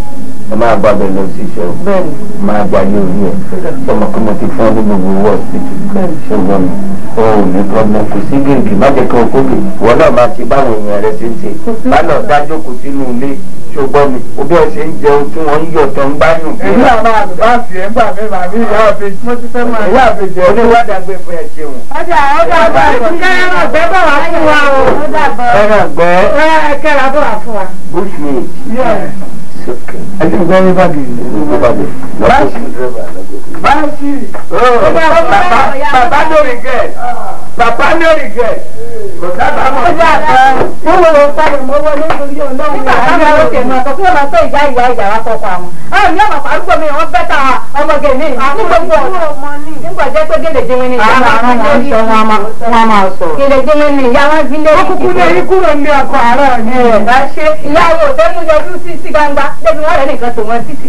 Ẹ máa gbàbẹ̀ lọ sí ṣọ́ọ̀bù. Bẹ́ẹ̀ni. Máa gba yóò rí ẹ̀. Ọmọ kí mo ti fún ọ ní gbogbo owó ọ̀sìtì. Ṣùgbọ́n mi, o ò ní problem kò sí gègé má jẹ́ kí o kó gègé. Ìwọ náà máa ti báwọn èèyàn rẹ ṣe ń ṣe. Bá lọ dájú kò sínú ilé. Ṣùgbọ́n mi, o bí ẹ ṣe ń jẹun tí wọ́n ń yọ̀ tó ń bá yùn. Èmi àwọn àlùbáàsì ẹ̀ ń gbà mí màmí ìyá àbèjì. Mo ti fẹ́ máa ìyá àbèjì ẹ̀ oníwádàgbé fún ẹ ṣeun. Ọjà bá ìjẹ́ ẹran ọ̀gbẹ́ bọ̀ wá fún wa o. Ẹran gbẹ́. Kẹ́ra bọ̀ wá fún wa. Bushmeat. ẹ ti gbọ́ ní báàgì yìí. Báyìí. Bàbá lórí gẹ̀. Bàbá lórí gẹ̀. Kò sábà mọ̀. Ọjà kan wọ́n wọ sáré mọ́wọ́ lórí Ọlọ́run. Nígbà táwọn ọ̀rọ̀ tẹ̀mọ́ ọ̀tọ̀ tí wọ́n máa tó ìyá wa kọ́kọ́ àwọn. Àwọn ìyá màpá arúgbó mi wọ́n bẹ́tà ọmọge mi. Nígbà jẹ́ pé gèlèjé mi ni ìyá wọ́n máa sọ. Gèlèjé mi ni ìyá wọn fi lé. ó kúkú ní èyí kúrò ní ọkọ̀ àárọ̀ ni ẹ̀. Bá ṣe ìyàwó òfé mú yọjú sí gbangba débi wọn rẹ̀ nìkan tó wọn títí.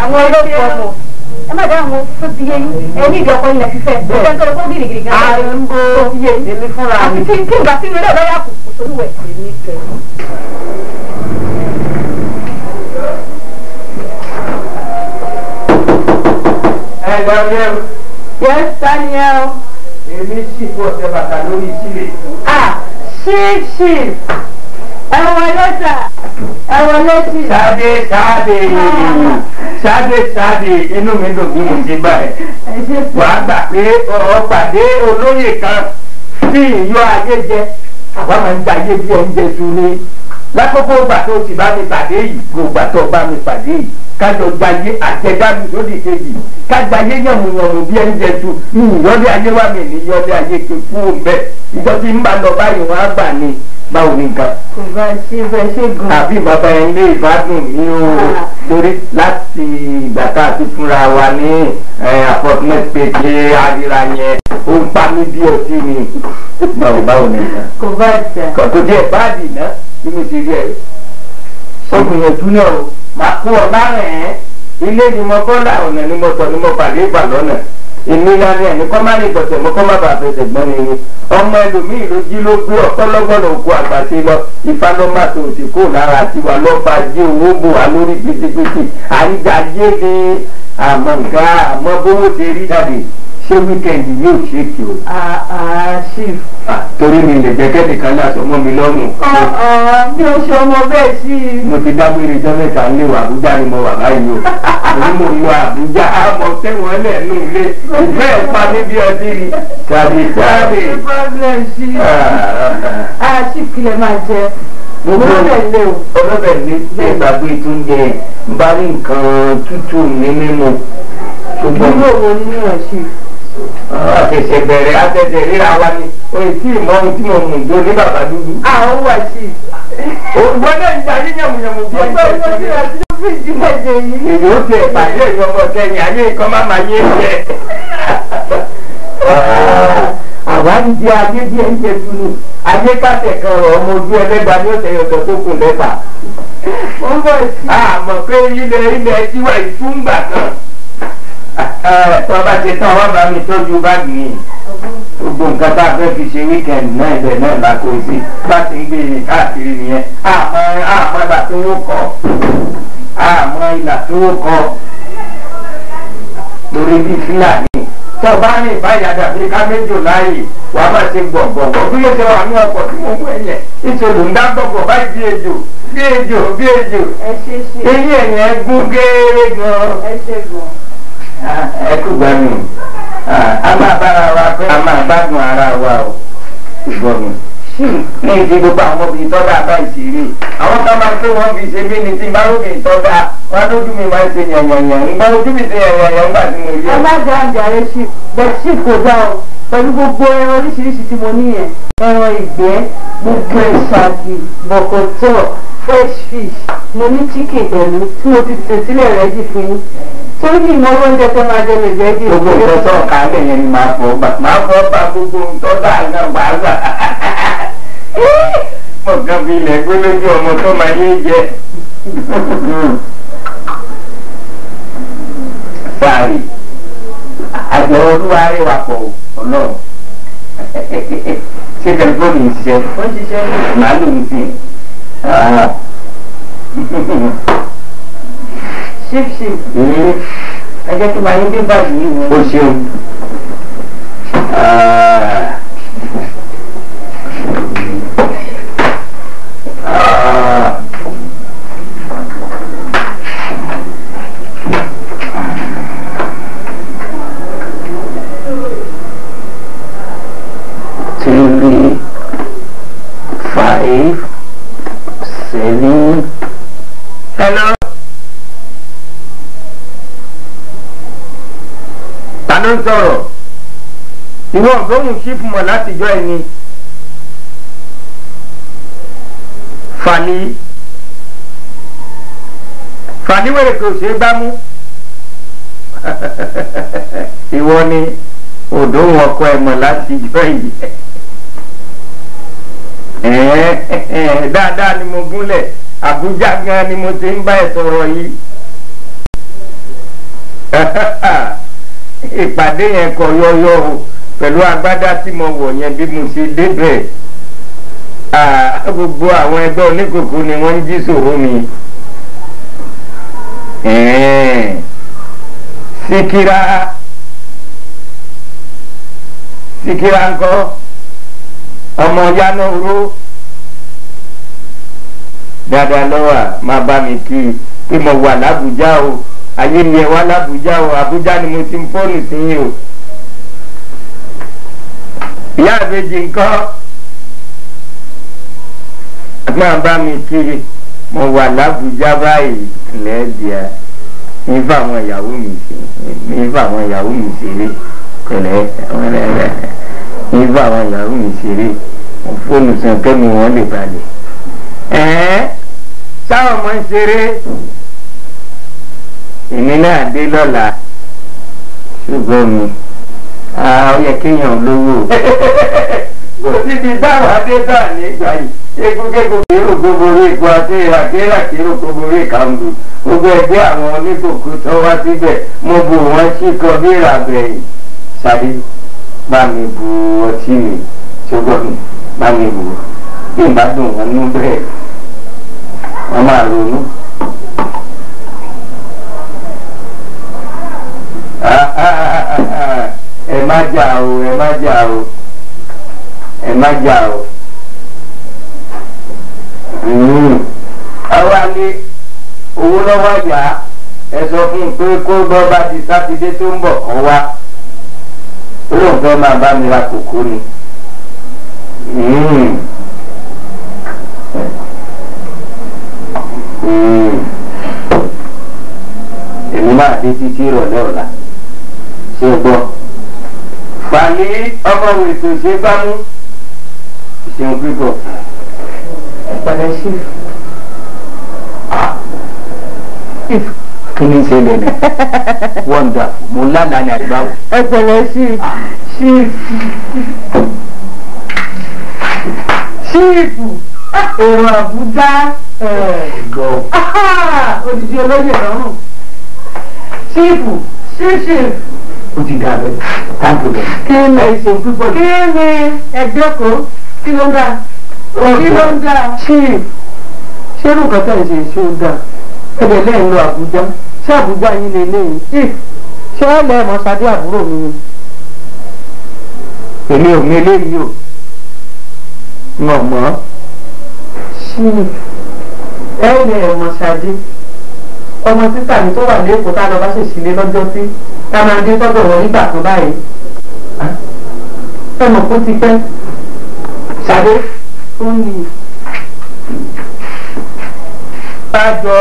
Àwọn olóòtú ọmọ ẹ má dá àwọn tó ti yé yín ẹni ìdí ọkọ ilẹ̀ fífẹ́ ó jẹ́ nítorí fún gírígírí kan tó ti yé yín èmi fúnra mi. àti kí n gbà sínú ilé ọ̀dọ́ yà kù kò sólúwẹ̀ èmi kẹ́. Ẹ lọ́yẹ̀ o. Yes, Daniel. Èmi sì kú ọ̀sẹ̀ bàtà lórí sílẹ̀. Chief. Ẹ wọlé sà. Ẹ wọlé sí. Sáde inú mi dùn bí mo ti bá ẹ. Wàá gbà pé ọ̀rọ̀ pàdé olóyè kan tí ìyọ́ ayé jẹ. Àwa máa ń gba ayé bí ẹ ń jẹ su ni. Lákòókò ìgbà tó ti bá mi pàdé yìí, gbogbo àtọ̀ bá mi pàdé yìí. Kájọ gbàyé àjẹdánu lódì kejì. Kágbàyé yànmùyànmù bí ẹ ń jẹ su. Ìyọ́lé ayé wà mí ní ìyọ́lé ayé kí fún un bẹ́ẹ̀. Ìjọ tí ń bá lọ báyìí wọ́n á gbà ní. báwo ni nǹkan. kò bá ṣe bẹ́ẹ̀ ṣe gan. àbí bàbá yẹn lé ìbádùn ní o torí láti ìgbà tá a ti fúnra wa ní appointment pé kí àríra yẹn ó ń pa mí bí ọtí ni. báwo ni nǹkan. kò bá jà. kò jẹ́ báàdì náà bí mo ti rí ẹ̀. ó gbìyànjú náà o máa kó ọ márùn-ún ilé ni mo bọ́lá ọ̀nà ni mo tọ̀ ni mo pàdé ìgbà lọ́nà ìnira ni ẹni kọ́ máa ní ìgbọ̀nsẹ̀ mo kọ́ má bàa fẹsẹ̀ gbọ́n ni ọmọ ẹlòmíì ló jí ló gbé ọ̀pọ̀lọpọ̀lọ òkú àgbàṣe lọ ìfanọ́màtò òsì kò lára tiwa lọ́ba jí owó bò wá lórí gbìtìgbìtì àríjàjé ni àmọ́ nǹkan àmọ́ bówó ṣe rí jáde ṣé wíkẹ́ndì yóò ṣe kí o. chief. torí mi lè jẹ́ kẹ́nìkan láṣọ mọ́ mi lọ́rùn. mi ò ṣe ọmọ bẹ́ẹ̀ sí i. mo ti dágbére ìjọ mẹ́ta ń lé wa Àbújá ni mo wà báyìí o. òun mo lọ Àbújá àmọ́ tẹ́wọ̀n lẹ̀ nù ilé bẹ́ẹ̀ pa mí bí ọtí ni. tàbí. problem sí i. chief kí lè máa jẹ. olóbẹ̀ lé o. olóbẹ̀ lé ṣé ìgbàgbé tó ń jẹ ń bá rí nǹkan tútù ní mímu. ìdúró wo nínú ẹ̀ chief. àtẹ̀sẹ̀ bẹ̀rẹ̀ àtẹ̀sẹ̀ ríra wa ni oye tí ìmọ̀ ohun tí mo mú jó ní bàbá dúdú. àwọn wà chief. wọ́n náà ń darí yàmùyàmù bí ẹni ọgbẹ́ ìwọ́n ti rà sí fíjì méje yìí. èyí ó tẹ ìpàdé ìyọmọ kẹyìn ayé nǹkan má máa yé jẹ. àwa ń jẹ ayé bí ẹ ń jẹ tunu ayé kásẹ̀ kan rọ̀ ọmọ ojú ẹlẹ́gbàá ní ọ̀sẹ̀ yọ̀tọ̀ tó kù lẹ́fà. wọ́n bọ̀ sí. àmọ̀ pé ilẹ̀ tiwa ìtúngbà kan. tó bá ti tán wọ́n bá mi tọ́jú báàgì mi gbogbo nǹkan tá a fẹ́ fi ṣe wíkẹ̀ndì náà ibẹ̀ náà la kó sí bá ti ń gbé e káàkiri nìyẹn àmọ́ ìlà tó wó kọ́ àmọ́ ìlà tó wó kọ́ lórí bíi fúlàní tó bá ní ìbáyàdà Áfíríkà méjò láàyè wà á máa ṣe gbọ̀ngbọ̀ngbọ̀ bí yóò ṣe wà ní ọkọ̀ tí mo mú ẹ̀yẹ ìṣòro ń dá gbọ̀ngbọ̀ báyìí bí ejò bí ejò bí ejò eyín ẹ̀yìn ẹ̀ gún gééré gan. ẹ ṣe gan. ẹ kú gbà mí a máa bára wa pé a máa gbádùn ara wa o ṣùgbọ́n mi ní ìdí gbogbo àwọn obìnrin tọ́jà àbá ìṣeré àwọn kan máa ń pé wọ́n fi ṣe bí ni tí báròkè tọ́jà wọn lójú mi máa ń ṣe yànyànyàn ńgbọ́n ojú mi ṣe yànyànyàn ńgbà tí mo rí ẹ. ẹ má jẹ́ àǹjàre sí bẹ́ẹ̀ sí kò dá o pẹ̀lú gbogbo ẹran oríṣiríṣi tí mo ní yẹn ẹran ìgbẹ́ gbogbo ìṣàkì bọ̀kọ̀tọ̀ fresh fish mo ní chicken pẹ̀lú tí mo ti tè sílẹ̀ rẹ̀ jì fún yín torí kí ìmọ̀ oúnjẹ tó máa jẹ lè jẹ́ jì. gbogbo nǹkan tó ọ̀ka lè yẹn ni máa fọ́ bá gbogbo nǹkan tó àgbà gbàgbà. mo kàn fi ilẹ̀ gbé lójú ọmọ tó máa yé jẹ. sáré àjọ olúwa rẹ̀ wà pọ̀ ọlọ́run ṣé tẹlifóònù ń ṣiṣẹ́ màálù ń sìn. ṣíṣì ẹ jẹ́ kí màá yín bí báyìí yìí wọ́n. o ṣeun. Three, 5, 7. Hello. Ta ló ń sọ̀rọ̀? Ìwọ ọ̀gọ́hùn ṣíìpù mọ̀ látijọ́ ẹni. Fàlí wèrè kò ṣeé gbá mú. Ìwọ ni òdòhùn ọkọ ẹ̀ mọ̀ látijọ́ yìí. Dáadáa ni mo gúnlẹ̀ Àbújá gan ni mo ti ń bá ẹ̀ sọ̀rọ̀ yìí. Ìpàdé yẹn kọ yọyọ o pẹ̀lú agbádá tí mo wọ̀ yẹn bí mo ṣe débẹ̀ gbogbo àwọn ẹgbẹ́ oníkòkò ni wọ́n ń jí sòrò mi. Síkírá ńkọ́ ọmọ yánà oró dáadáa lọ́wọ́ máa bá mi kí i pé mo wà lábújá o ayé ni ẹ wá lábújá o Àbújá ni mo ti ń fóònù sí yín o. ìyá àbèjì nǹkan máa bá mi kí i mo wà lábújá báyìí lẹ́ẹ̀dìá ní fáwọn ìyàwó mi ṣeré pẹ̀lẹ́ ní fáwọn ìyàwó mi ṣeré olùsàn kẹ́mi wọn lè balẹ̀. sáwọn ọmọ ń ṣeré èmi náà dé lọ́la ṣùgbọ́n mi ó yẹ kéèyàn lówó. kò síbi táwọn adéta nígbà yìí egungun kérò gbogbo ègbò àti àkérà kérò gbogbo ìkàndù gbogbo ẹgbẹ́ àwọn oníkòkò tó wá síbẹ̀ mo bù wọ́n síkọ bí ìràbẹ̀yìn sáré bá mi bu ọtí mi ṣùgbọ́n mi bá mi bù bí n bá dùn wọn nú bẹ́ẹ̀ wọ́n máa ronú. ẹ má jà o ẹ má jà o ẹ má jà o. àwa ní owó lọ́wọ́ àjà ẹ sọ fún un pé kó gbọ́ bá di sátidé tó ń bọ̀ kàn wá ó lóun fẹ́ máa bá mi ra kòkó ni. èmi máa dé títí ìrọ̀lẹ́ ọ̀la ṣé gbọ́ fàlí ọmọ ètò ṣe bá mú ìṣeun pípọ̀. ẹ̀pẹ̀lẹ́ sí kí ni ṣe lẹ́nu wonderful mo lánàá ní àgbáwò. ẹ̀pẹ̀lẹ́ sí ṣíìpù èrò àbújá odidi olóyè lọ́rùn ṣíìpù ṣíṣìp. ó ti dà bẹ́ẹ̀ táǹkì bẹ́ẹ̀. kí ni ìṣeun pípọ̀ kí ni ẹgbẹ́ kó kí ló ń dà kí ló ń dà ṣíìp ṣé irú nǹkan tẹ̀ ń ṣe ṣé ó dà ẹ̀dẹ̀ lẹ́yìn lọ àbújá ṣé àbújá yín lè léyìn ṣé ẹ lẹ́ mọ́ sadé àbúrò mi ni. èmi ò mi eléyìí o n ò mọ̀. ṣíìp ẹ lẹ́ mọ́ sadé ọmọ títà mi tó wà lẹ́kọ̀ọ́ tá a lọ bá ṣèṣìlẹ̀ lọ́jọ́ sí ká máa dé sọ́dọ̀ wọn nígbà kan báyìí ẹ mọ̀ kó ti pẹ́ ṣadé ó ní àjọ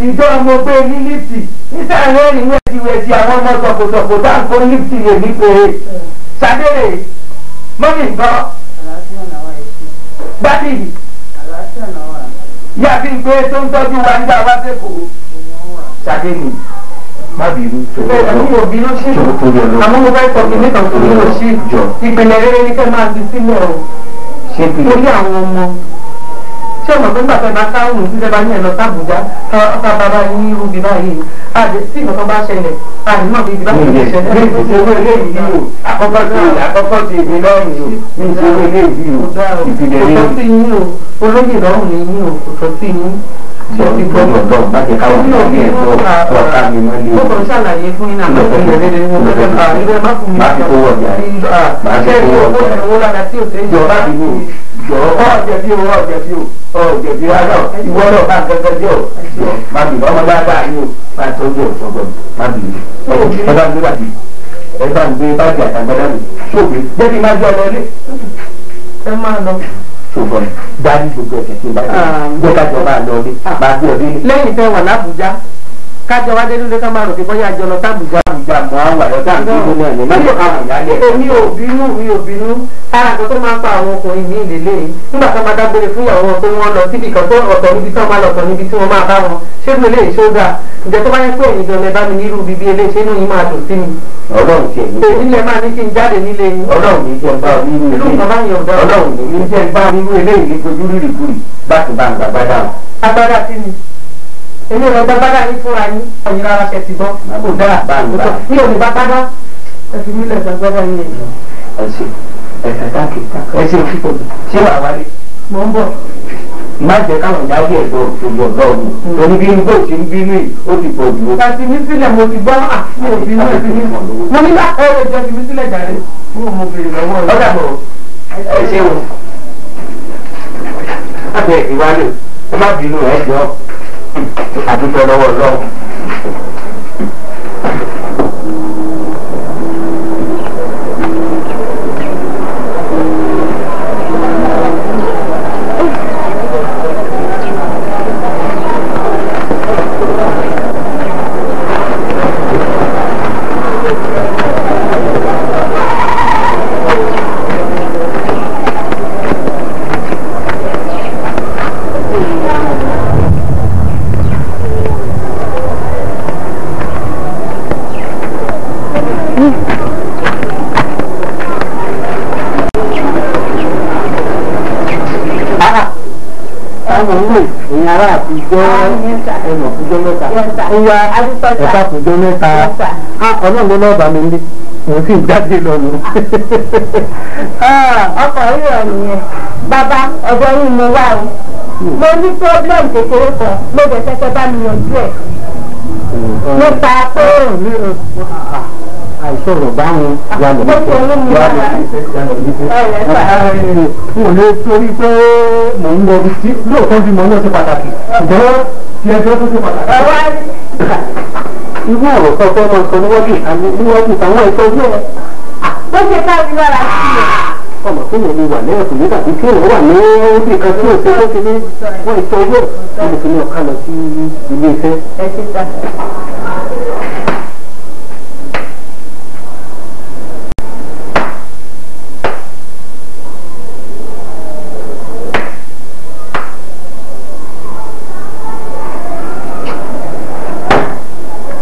ìjọ ọmọ gbé ní lífì nísàlẹ̀ ẹ̀rìn wẹ̀tìwẹ̀tì àwọn ọmọ sọ̀kòsọ̀kò tá à ń kó lífì lè ní pé ṣadé rè mọ́mì nǹkan gbádìí yàbí pé tó ń tọ́jú wa ń dá wá sẹ́kọ̀ọ́ ṣadé ni má bínú tó lọ mi ò bínú sí àmọ́ mo fẹ́ sọ kí nìkan tó yóò sí ìpìlẹ̀ rere ní kẹ́ máa ti sílẹ̀ o torí àwọn ọmọ ṣé ọmọ tó ń gbàgbé bá sáwọn ìdílé bá ní ẹ̀ lọ sábùjá ọ̀tá bàbá ní irú bí báyìí àdé tí nǹkan bá ṣẹlẹ̀ àdìmọ̀ bí ibi bá ṣẹlẹ̀ ṣẹlẹ̀. mi ò ṣe owó eléyìí o àkọ́kọ́ ti èmi lọ́rùn o mi ò ṣe owó eléyìí o ìpìlẹ̀ rere. kò tó sí yín o olóyè lọ́rùn ni yín o kò tó sí yín. ṣé ti gbọ́dọ̀ lọ bá ti káwọn ọmọ ní ẹ̀tọ́ ọ̀ká mi mọ́ lé o. ó kàn ṣàlàyé fún yín náà ìpìlẹ̀ rere ni mo fẹ́ fà níbẹ̀ má fún mi. má fi kówó ọjà ṣé owó lára tí ò tẹ́ jọ bá fi wò jọ ọ̀jẹ̀bí o ọ̀jẹ̀bí o ọ̀jẹ̀bí rárá o ìwọ náà bá gẹ́gẹ́ jẹ́ o má bì ọmọ bá bá yín o má tọ́jú ọ̀sọ́gbọ̀n má bì ẹ bá ń gbé bàbí ẹ bá ń gbé báàgì àtàgbádá mi ṣògbé jẹ́ kí n má jẹ́ ọ lọ́lé. ẹ máa lọ. ṣùgbọ́n dárí gbogbo ẹ̀sẹ̀ tí n bá gbé kájọ máa lọ lé máa gbé ọdún. lẹ́yìn tẹ́ wà lábùjá kájọ wá dé nílé ká máa rò pé bóyá àjọ lọ sábùjá. àbújá mọ́ àwọn àyọ̀dá àti ìlú náà ní mẹ́jọ káwọn ìyálẹ̀. èmi ò bínú ara kan tó máa ń pa àwọn ọkùnrin ní ìlélẹ̀ yìí nígbà tó máa dágbére fún ìyàwó wọn pé wọ́n lọ síbi kan tó ọ̀tọ̀ níbi tí wọ́n máa lọ ọ̀tọ̀ níbi tí wọ́n máa bá wọn ṣé bí eléyìí ṣó dáa ǹjẹ́ tó bá yẹ pé èyí gan-an lẹ bá mi nírú bíbí eléyìí ṣé inú yín máa dùn sí mi. ọlọ́run tiẹ̀ ní. èyí lẹ máa ní kí n jáde nílé yín. ọlọ́run ní jẹ́ bá onírú ìlú nǹkan bá yàn ọ̀dọ́. ọlọ́run ní jẹ́ bá onírú eléyìí ní fojú rírì kúrì bá ti bá ń gbàgbá dáhùn. agbádá sí ni èmi ò gbàgbá yín fúnra yín ọ̀yin rárá ṣe ti gbọ́ kò dára mi ò ní bá gbádá ẹ fi mílẹ̀ gbàgbá yín lè jọ. ẹsẹ̀ táàkì ẹsẹ̀ òfìfò ṣé wàá wálé. mò ń bọ̀. má jẹ́ káwọn ìyáwó ẹ̀gbọ́ òṣèlú ọ̀gá ọ̀hún torí bí bó ṣe ń bínú yìí ó ti pọ̀ jù. kàtí mi sílẹ̀ mo ti gbọ́ mi ò bínú ẹ̀ bínú. mo ní bá ẹ̀rọ ìjọ fi mi sílẹ̀ jàre mo bèrè lọ́wọ́ rẹ̀. ọ̀dà bọ̀ ẹ ṣe wò. láti ìwádìí ẹ má bínú ẹ jọ àdúgbò lọ́wọ́ lọ́wọ́. mo ń lò ìyẹn ará àtijọ́ ẹ̀mọ̀ fúnjọ́ mẹ́ta ó yá ẹ̀ka fúnjọ́ mẹ́ta ọlọ́run ló bá mi lé mo sì jáde lọ́nu. ọkọ̀ rírọ̀ nìyẹn bàbá ọ̀dọ́ yìí mo wà o mo ní problem kékeré kan mo bẹ̀ fẹ́ bá mi yanjú ẹ̀ nípa pé àìsọ̀rọ̀ báwọn wà lọ mo lè torí pé mò ń lọ sí lóòótọ́ bí mo ní ọ̀sẹ̀ pàtàkì ṣùgbọ́n tí ẹjọ́ tó ṣe pàtàkì. irú ọ̀rọ̀ kan fẹ́ máa sọ níwájú àwọn ìtọ́jú ẹ̀. ó ṣe ká mi lára sí i. ọmọ tó yẹ ni wà lẹ́yìn nígbà tí kí èèyàn wà ní orí kan tí òṣèlú tó ti ní wọ́n ìtọ́jú ẹ̀ mo fi ní ọ̀ká lọ sí ilé iṣẹ́. ẹ ṣe ta.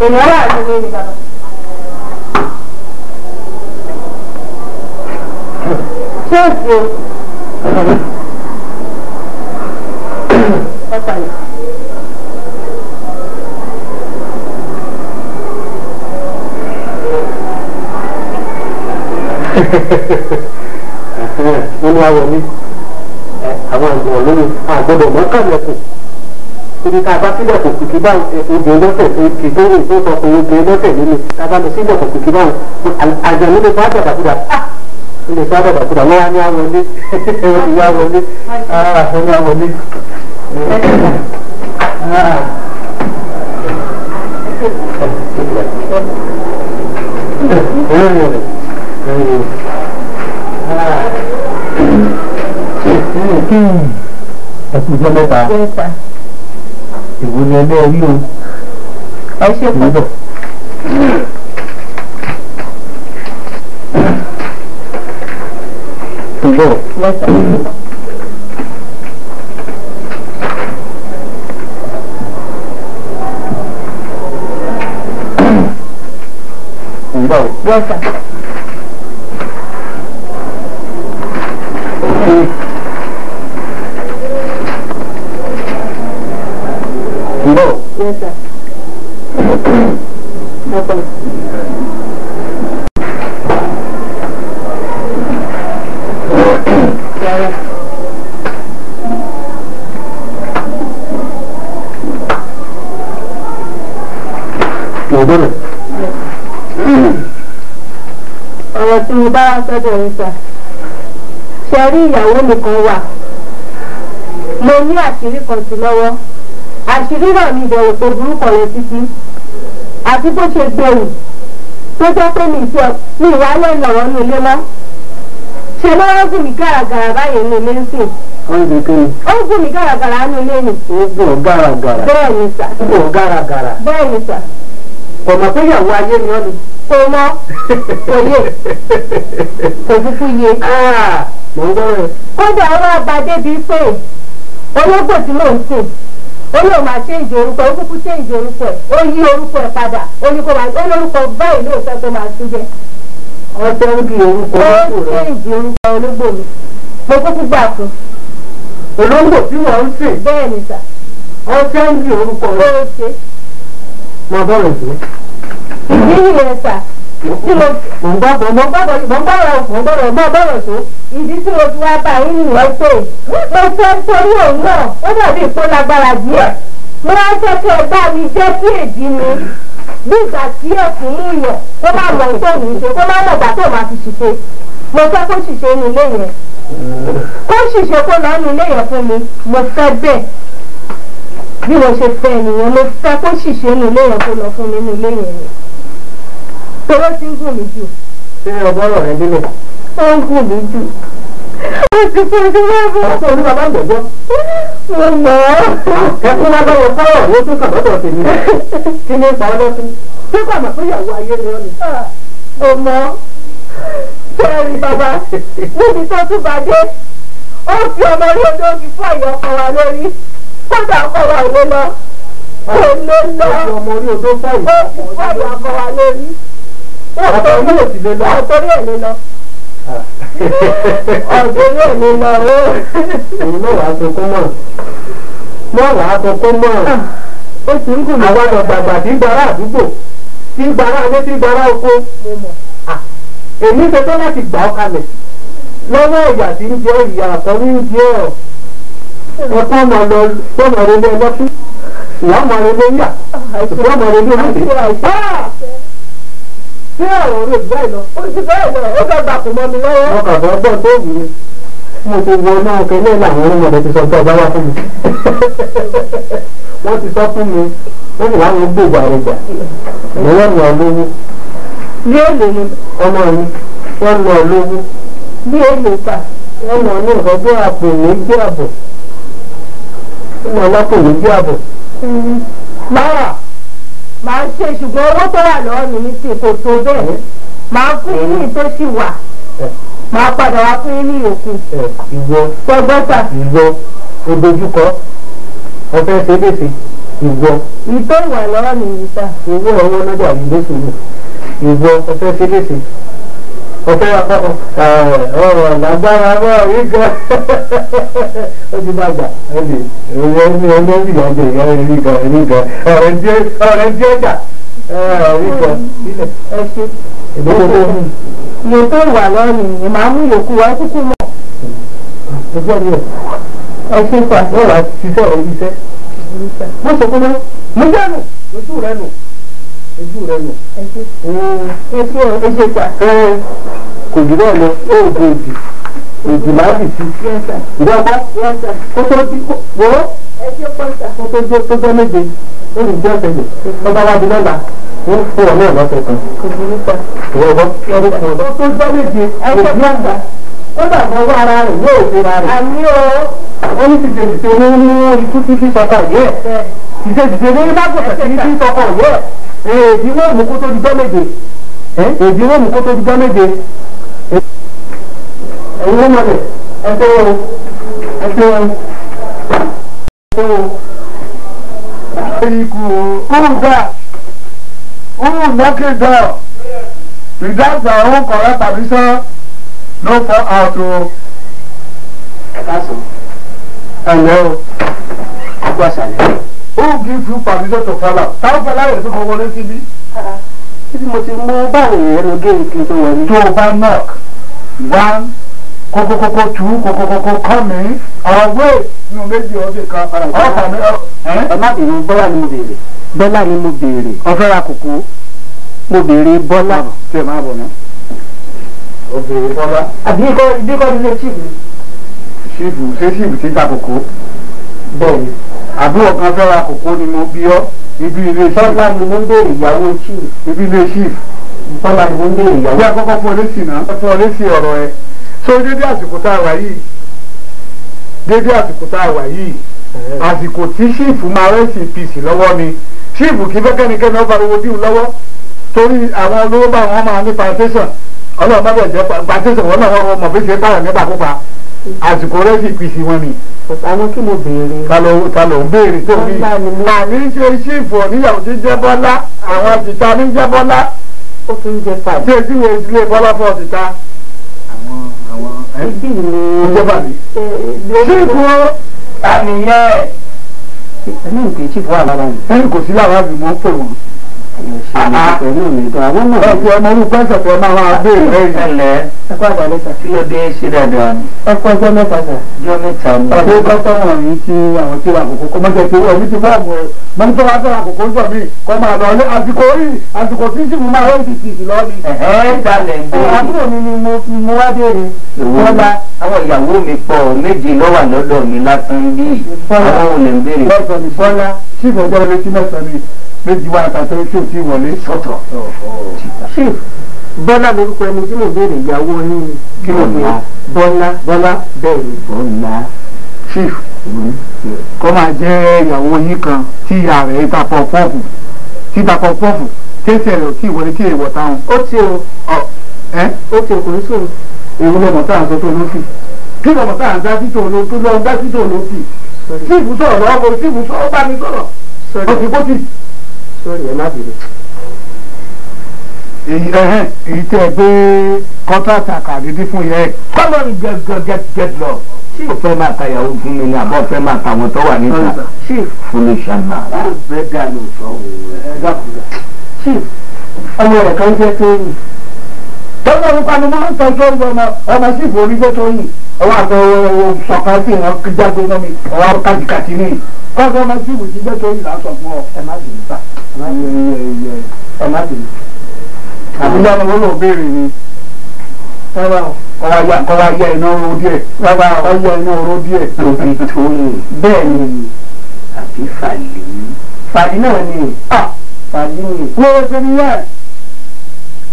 èèyàn wà nínú ìlú bàbá. ṣé o ṣe ọ̀pá yìí. wọ́n ní àwọ̀ ní àwọn àgbọ̀n lórí àgbọ̀dọ̀ mọ́kànlẹ̀kùn ibi tá a bá sílẹ̀ kò kìkì bá obìnrin lọ́sẹ̀ kì tó rìn tó sọ pé obìnrin lọ́sẹ̀ nínú tá a bá lọ sílẹ̀ kò kìkì bá àjọ nílé fún àjàdàkúdà nílé fún àjàdàkúdà wọ́n wá ní àwọlé wọ́n ti wá wọlé wọ́n ní àwọlé. ẹkùn jẹ́ mẹ́ta ìwò ni ẹgbẹ́ rí o ẹ ṣe pọ̀. Ǹbọ̀. Ǹbọ̀. Wọ́sà. Ǹbọ̀. Wọ́sà. Ọ̀rọ̀ tí mo bá sọ́dọ̀ ń sà ṣe rí ìyàwó mi kan wà mo ní àṣírí kan sí lọ́wọ́ àṣírí náà ní ìbẹ̀rù tó burúkọ rẹ̀ títí àti bó ṣe gbèrú tó jẹ́ pé mi ìwà lẹ́nu ọ̀rọ̀ ní ilé mọ́ ṣe ló ń gùn mí gàràgàrà báyìí ní ilé ń sìn. ó ń gbé kéwì. ó ń gùn mí gàràgàrà ní ilé nì. ó gùn gàràgàrà. bẹ́ẹ̀ ni sà. ó gùn gàràgàrà. bẹ́ẹ̀ ni sà. ọ̀nà tó yàwó ayé ni ọ́ ni. kò mọ kò yé kò kúkú yé. mò ń gbọ́ rẹ̀. kódà ó wá ba débi pé ológbò tí mò ń sìn ó lóun máa ṣéǹjì orúkọ ó kúkú ṣéǹjì orúkọ ẹ̀ ó yí orúkọ ẹ̀ padà ó lórúkọ báyìí lóòótọ́ tó máa tún jẹ́. ọtẹ ń bí orúkọ ológbò rẹ. ó ṣéǹjì orúkọ ológbò mi mo kúkú gbà fún. ológbò tí wọ́n ń sìn. bẹ́ẹ̀ ni sà. ọtẹ ń bí orúkọ rẹ. ó ṣe. máa bọ̀ rẹ̀ sí. ìdí nìyẹn sà. tí mo gbọ́dọ̀ tó ìdí tí mo fi wá bá yín nìyẹn pé mo fẹ́ torí òun náà ó dàbí ìpó lágbára díẹ̀ mo wá fẹ́ kí ẹ bá mi jẹ́ kí èdè mi bí ìgbà tí ẹ̀sìn ń yàn kó má mọ̀ tó ní í ṣe kó má mọ̀ ìgbà tó máa fi ṣìṣe mo fẹ́ kó ṣìṣe ní ilé yẹn kó ṣìṣe kó lọ ní ilé yẹn fún mi mo fẹ́ bẹ́ẹ̀ bí mo ṣe fẹ́ nìyẹn mo fẹ́ kó ṣìṣe ní ilé yẹn kó lọ fún mi ní ilé yẹn ni tòró ti ń gùn mí jù. ṣé ọgbọ́rọ̀ rẹ délẹ̀. ó ń gùn mí jù. ó ti fún ojú wá bọ́. ọ̀sẹ̀ orí bàbá gbẹ̀gbọ́. mo mọ̀ ọ́. ẹkún lábẹ́wò fọ́rọ̀ ló tún kàn lọ́dọ̀ tèmi. kí ni ipa ọlọ́sìn. ṣé kò àmọ̀ pé ìyàwó ayé ni ọ́ ni. mo mọ̀ sẹ́ẹ̀rì bàbá níbi tó tún bá dé ó fi ọmọ orí odò fi fún àyè ọkọ wa lórí kódà ọkọ wa ò lè lọ. kò lè lọ. ọmọ orí odò fáyì. ó fi fún àyè ọkọ wa lórí. ọ̀tọ̀ orí ò sì lè lọ. ọ̀tọ̀ orí ò lè lọ. ọ̀tọ̀ orí ò lè lọ o. èyí náà wàá sunkún mọ́. mọ́ọ̀lá àkọ́kọ́ mọ́ ó sì ń gùn mí. àwọn ọ̀gbàgbà tí gbàrà àdúgbò tí gbàrà alé tí gbàrà oko. èmi ṣe tán láti gbà ọ́ kalẹ̀ lọ́wọ́ ìyà tí ń jẹ́ ìyà àkọ́rí ń jẹ́ ọ̀ ẹ̀kọ́ ọmọ lọ tọ́mọ rẹ lé ẹlọ́tún ìyá ọmọ rẹ lé yà ìfọ́ ọmọ rẹ lé olóde. ṣé ọ̀rọ̀ rẹ̀ bẹ́ẹ̀ lọ? ó ti bẹ́ẹ̀ lọ ó fẹ́ gbà kò mọ́ mi lọ́wọ́. ọkọ̀ àbọ̀ ọgbọ́n tó wù mí mo ti wọ náà kẹ́lẹ́ làwọn ọmọdé ti sọ pé ọba wá fún mi. wọ́n ti sọ fún mi wọ́n ní láwọn gbòògbò àrẹ̀jà lọ́wọ́ ní ọlọ́wọ́. bí ó lè ní ọmọ mi wọ́n lọ lówó. bí ó lè fà. wọ́n mọ̀ ní nǹkan bí àpò méjì àbọ̀. wọ́n mọ̀ lápò méjì àbọ̀. máa ṣe ṣùgbọ́n owó tó wà lọ́wọ́ mi ní ti kò tó bẹ́ẹ̀ máa fún yín ní tó sì wà máa padà wá fún yín ní ìyókù. ìwọ tọgbọ́tà. ìwọ odojúkọ ọfẹ ṣe léṣe ìwọ. ìtò ìwà lọ́wọ́ mi yìí sá. ìwọ ọwọ́ nájà yìí léṣe ni ìwọ ọfẹ ṣe léṣe ọfẹ ọ̀rọ̀ lágbára náà rí gan. ó ti bá gbà ẹbí ẹlẹ́rìí ọjọ́ ìyá rí gan ọ̀rẹ́ díẹ̀ jà rí gan sílẹ̀. ẹ ṣe. ìdókòwò tó ń iye tó wà lọ́wọ́ mi ni màá mú ìyókù wá kúkú mọ̀. ẹgbẹ́ mi ẹ ṣe fà. wọ́n wá ṣiṣẹ́ ọ̀rọ̀ iṣẹ́. wọ́n sọ fún mi mo jẹ́ nù ojú rẹ nù. ẹ ṣe fà. kò jù bẹ́ẹ̀ lọ oògùn òdì máa bì sí. ìjọba kó tó di wò ó kó tó di tó jẹ́ méje ó lè jẹ́ ọ̀sẹ̀ yìí tó bá wá di lọ́la wọ́n fún ọ náà lọ́sẹ̀ kan. ìwọ̀n tó tó jẹ́ méje òbí àgbà ó dàgbà wọ ara rẹ̀ yóò fi ra rẹ̀. àmì o. wọ́n ní tìṣe ní ikú títí sọkọ̀ yẹ́ tìṣe ní lágbọ̀tà títí sọkọ̀ yẹ́ èdè wọ́n mú kó tó di jẹ́ méje èdè wọ́n mú kó tó di jẹ́ méje. ẹ̀yin ló mọ̀ lẹ̀ ẹ̀ṣẹ̀ wọn ẹ̀ṣẹ̀ wọn ẹ̀ṣẹ̀ wọn. Ikú who knock it down without their own correct permission no fall out o. ẹ̀kásùn ẹ̀lẹ́ o ọgbà ṣàlẹ̀. Who give you permission to fall out? Táwọn fẹ́ láyè tó kọ́ wọlé síbí. títí mo ti mú báwo yẹn ló gé ìpín tó wọlé. Tó o bá knock 1 kókókókó 2 kókókókó come in away nínú méjì ọdún kan ọkọ mi. ẹ má bèrè bọ́lá ni mo bèrè. bọ́lá ni mo bèrè. ọ̀fẹ́ ra kòkó. mo bèrè bọ́lá. tí ẹ máa bọ̀ ná. o bèrè bọ́lá. àbí ikọ́ nílé chief. ṣíìfù ṣé ṣíìfù ti ta kòkó. bẹ́ẹ̀ni. àbúrò kan fẹ́ ra kòkó ni mo bí ọ́ ibi ilé ṣíìfù. bọ́lá ni mo ń bèrè ìyàwó chief. ibi ilé ṣíìfù. bọ́lá ni mo ń bèrè ìyàwó. bí akọ́kọ́ fún ọ lésì náà fún ọ lésì ọ̀rọ̀ ẹ. so dédé àsìkò tá a wà yìí àsìkò tí ṣíìfù máa rẹ́sì pìsì lọ́wọ́ ni ṣíìfù kí fẹ́ kẹ́nikẹ́ni ọba owó díù lọ́wọ́ torí àwọn olówó bá wọn máa ní plantation ọlọ́run bá bẹ̀ jẹ́ plantation wọn náà wọ́n mọ̀ bí ṣe báyọ̀ nípa púpa àsìkò rẹ́sì pìsì wọn ni. àwọn kí mo béèrè. ta ló ń béèrè tó bí àní ṣe ṣíìfù oníyàwó tí jẹ́ bọ́lá àwọn tìta ní jẹ́ bọ́lá ó tún jẹ́ fàdí. tí èsì wo ìdílé bọ́lá fọ́ tìta. àwọn ibi ni ìjọba mi. ṣíìfù àníyàn ẹni nǹkan chief wà lára mi. ẹni kò sí lára mi mọ́ pè wọ́n. pẹ̀lú mi tó àwọn náà. ọ̀pọ̀ ọmọ orúkọ ẹ̀sẹ̀ tó máa máa gbé ẹ̀yìn. ẹlẹ ẹkọ àgbàlẹ sà. kí ló dé ṣe dáadáa ni. ẹkọ ọjọ́ mẹ́ta sà. ọjọ́ mẹ́ta ni. ọ̀pọ̀ kọ́sọ́mọ̀ yìí tí àwọn tí wà kòkó kọ́ mọ́jọ́ tí wọ́n mi ti fọ́ àmọ́ ẹ̀ mọ́ni tó wá fẹ́ àkókò ń sọ mí kọ́ máa lọ ní àsìkò tí sì mú máa rẹ́ ìdìtì lọ ni. dalẹ̀ ń bẹ̀rẹ̀. àbúrò mi ni mo wá béèrè. bọ́lá àwọn ìyàwó mi pọ̀ méje ló wà lọ́dọ̀ mi lásán bí àwọn olè ń béèrè. lọ́sọ̀ ni bọ́lá chief ọjọ́ ilé tí mẹ́sàn-án ni méjì wá àtàtà tí ò tí wọlé. sọ́tọ̀. chief bọ́lá lórúkọ ẹni tí mo béèrè ìyàwó yín kí ló ní bọ́lá bẹ́ẹ̀ ni. bọ́lá. chief kọ́ máa jẹ́ ìyàwó yín kan tí ìyá rẹ̀ tapọ̀ pọ́ọ̀fù tẹ́sẹ̀ rẹ̀ tí ìwọlé tí èèwọ̀ táwọn. ó ti kò ní sòrò. èwo lọmọ tá à ń sọ tó ló fi kí lọmọ tá à ń dá sí tó ló fi síìfù sọ̀rọ̀ lọ́wọ́ síìfù sọ̀rọ̀ bá mi sọ̀rọ̀ ó ti kó tì. sọ́ọ̀rì ẹ má bèrè. èyí tẹ́ ẹ gbé kọ́ńtàtì àkàdédé fún yẹn. come on get lọ. ó fẹ́ máa ta ìyàwó fún mi ni àbọ̀ fẹ́ máa ta àwọn tó wà níta. chief foolish man. bẹ́ẹ̀ dà ló sọ chief ọmọ rẹ̀ kan jẹ́ tó yìn tọ́jú nípa ni máa ń tọ́jú ọmọ chief onígbé tó yìn ọwọ́ àtọ sọ̀kan sí ìwọ̀n jáde náà mi ọwọ́ kàtìkàtì ní kọ́sọ́ ọmọ chief ti gbé tó yìn lásán fún ọ ẹ má bìí sá ẹ má bìí àbújá ni wọ́n lò béèrè ni kọ́wá yẹ iná oró díẹ̀ ọyẹ iná oró díẹ̀. òbí tó yìn bẹ́ẹ̀ ni àbí fàlí náà ni fàlí ni. wèrè pé nìyẹn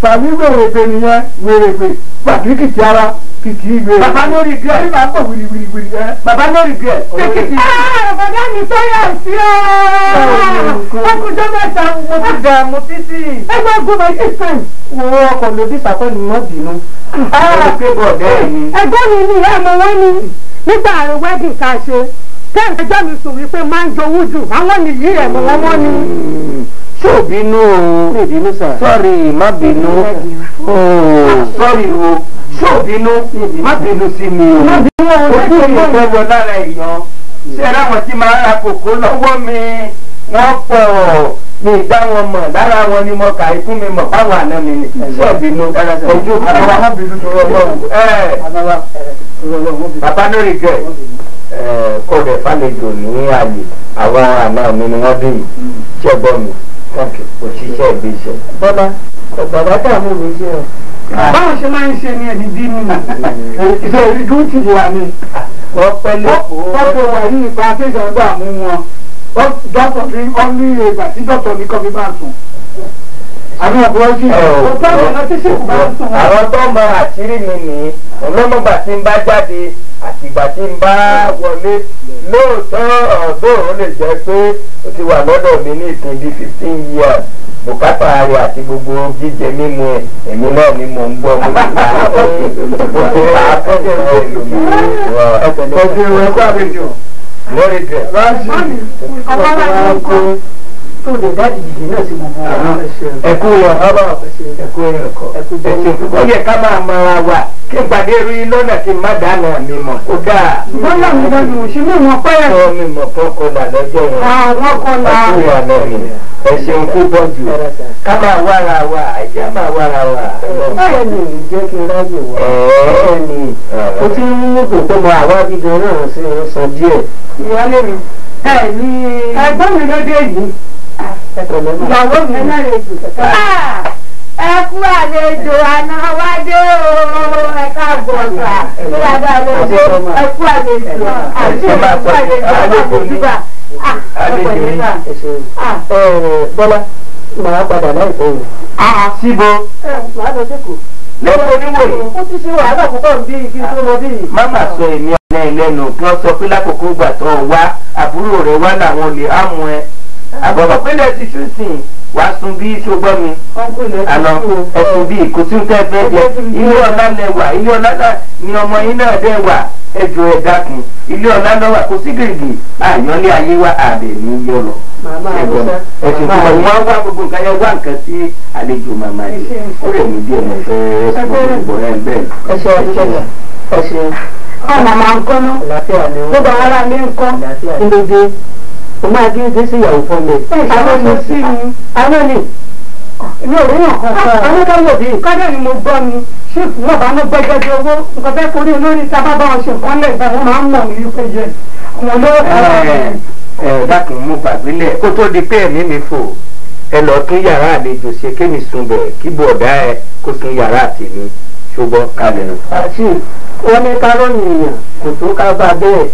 fàlí wèrè pé nìyẹn wèrè pé pàkìkìtì ara kìkì wèrè. bàbá lórí díẹ̀ nígbà pọ̀ wìrìwìrì ẹ bàbá lórí díẹ̀ kìkì. bàbá mi tó yà sí ọ́ ọkùnjọ́ mẹ́ta mo ti dààmú títí. ẹgbẹ́ ogun my system. wo ọkọ̀ lòdì sàkọ́ ni wọ́n bínú. ẹgbẹ́ mi ni ẹ̀mọ wọn ni nígbà wedding ká ṣe kẹ́hìn ẹjọ́ mi sùn wípé máa ń jowú jù àwọn nìyí ẹ̀mọ wọn wọ́n ni. ṣé ò bínú o lè bínú sà. sọ́ọ̀rì má bínú sọ́ọ̀rì o ṣé ò bínú má bínú sí mi o. má bínú o ojú mi fẹ́ wọ lára èèyàn ṣé ẹ ráwọn tí máa ń ra kòkó lọ́wọ́ mi wọ́n pọ̀ mi dá wọn mọ̀ lára wọn ni mo kà í fún mi mọ̀ báwọn àná mi ni ṣé ò bínú ojú àbáwá má bínú tó lọ́wọ́. bàbá lórí gẹ̀ kó rẹ̀ fàlejò ní àyè àwọn àna mi ni wọ́n bí ṣẹ́ gbọ́ mi òṣìṣẹ́ ìgbé iṣẹ́. bọ́lá bàbá dààmú mi ṣe ọ. báwo ṣe máa ń ṣe ní ẹni bínú. ìṣe ìdú ti wà ní. wọ́n pẹ́ lẹ́kọ̀ọ́. wọ́n tó wà ní ipa akéṣàn dààmú wọn dọ́tọ̀ ní ọ́nú ìgbà tí dọ́tọ̀ ní kọ́fí bá sùn. àbí àbúrò sí àwọn tó mọ àṣírí mi nìyí ọlọ́mọgbà tí ń bá jáde àtìgbà tí ń bá wọlé lóòótọ́ ọ̀dọ́ lè jẹ́ pé ó ti wà lọ́dọ̀ mi ní ìpín bíi 15 years bùkátà rẹ̀ àti gbogbo jíjẹ mímu ẹ̀ èmi náà ni mò ń gbọ́ mo ti ta gbogbo àtọ́jọ́ ọ̀gbìn rẹ̀ kó àbẹ̀jọ. lórí gẹ̀. tó lè dáàbì jìjì náà sí gbogbo àwọn ẹkú lọ ẹkú ẹ̀kọ́ ó yẹ ká máa mọra wa kí n pàdé rí lọ́nà kí n má dáná mi mọ̀ kó dáa. bọ́lá mi lọ́nu òṣèlú wọn pẹ́ ẹ̀. ọ mi mọ̀ fún kọlà lọ́jọ́ yẹn. àwọn kọlà. ẹkú wà náà mi ẹ ṣeun kó bọ́ jù ká máa wára wa ẹjẹ́ máa wára wa. báyọ̀ ni jẹ́ kí n ráyè wá. ẹ̀ẹ́ ni ó ti ń mú kò mọ àwọn abidjan náà sí san díẹ̀. ìyáálé mi ẹ ní ẹgbọ́n mi lóde yìí. ìyàwó mi náà lè jù. ẹ kú àlejò àná wádé o ẹ káàbọ̀ ọ̀sà kí adá lóde ẹ kú àlejò àti ẹ kú àlejò àlejò bọ́lá màá padà láìpẹ́ yìí. síbo. màá lọ sẹ́kọ̀ọ́. lẹ́kọ̀ọ́ oníwòye. ó ti ṣe wàhálà púpọ̀ bí kí n tó lọ bí. máma sọ èmi ọ̀nà ìlẹ́nu kí wọ́n sọ pé lákòókò gbà tó wá àbúrò rẹ̀ wá làwọn olè á mú ẹ. àbọ̀bọ̀ pínlẹ̀ ti ṣú sìn wá sun bí ṣùgbọ́n mi. àná ẹ̀sùn bíi kò sí tẹ́ fẹ́ jẹ ilé ọ̀la lẹ́wà ilé ọ̀la ni ọmọ yín náà dẹ́ wà ẹjọ́ ẹ̀ dákun ilé ọ̀la lọ́wọ́ kò sí gègé àyànlé ayé wa àbẹ̀ ní yọ lọ. ẹ̀sùn tó wọ́n wá gbogbo nǹkan yẹn wá nǹkan sí àlejò màmá yìí ó rẹ̀ mí díẹ̀ mo fẹ́ gbogbo rẹ̀ bẹ́ẹ̀. ẹ ṣe ọmọ máa ń kọ́nà gbogbo ara mi ń kọ́. ndéédé o máa dé sí ìyàwó fún mi. àwọn mi sí ni. àwọn ni mi ò rí nǹkan kan. àwọn kan wò bí. kọ́dọ̀ ni mo gbọ́ ni ṣéèfù náà bá ní gbẹ́gẹ́dẹ́ owó nǹkan bẹ́ẹ̀ kórè lórí sábà bá wọn ṣe nǹkan lẹ̀ bẹ́ẹ̀ wọ́n máa ń mọ̀ ní wípé jẹ àwọn olówó kan. dákun mú gbàgbélẹ̀ kó tó di pé ẹ̀mí mi fò ẹ lọ tún yàrá àlejò ṣe kémi sùn bẹ̀ kí bọ̀dá ẹ kó tún yàrá tèmi ṣùgbọ́n kalẹ̀ nù. àti wọ́n ní ká lóyìn èèyàn kò tó ká bá bẹ́ẹ̀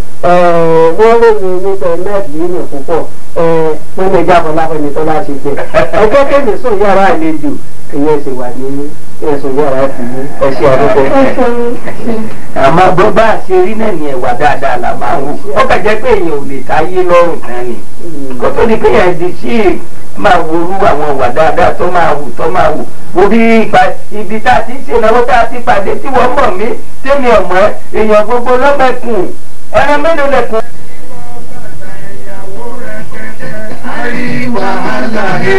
wọ́n lóyìn nípa mẹ́ẹ̀dì yìí púpọ̀ wọ́n lè jábọ̀ láfẹ́ni tó bá ṣe jẹ́ ẹgbẹ́ kéde sùn yàrá àlejò ìyẹn sì wà ní ẹ̀sùn yàrá tìlú ẹ̀ṣẹ̀ àdúgbò. àmọ́ bó bá a ṣe rí náà ní ẹ̀wà dáadáa là máa wù ó kàn jẹ́ pé èèyàn ò lè táyé lọ́rùn kan ni kó tó di pé èèyàn di sí máa worú àwọn ìwà dáadáa tó máa wù wo bí ibi tá a ti ń ṣènáwó tá a ti pàdé tí wọ́n mọ̀ mí tẹ́mi ọ̀mọ́ èèyàn gbogbo lọ́mẹ̀kùn ẹran mélòó lẹ̀kùn. àríwá àlàyé.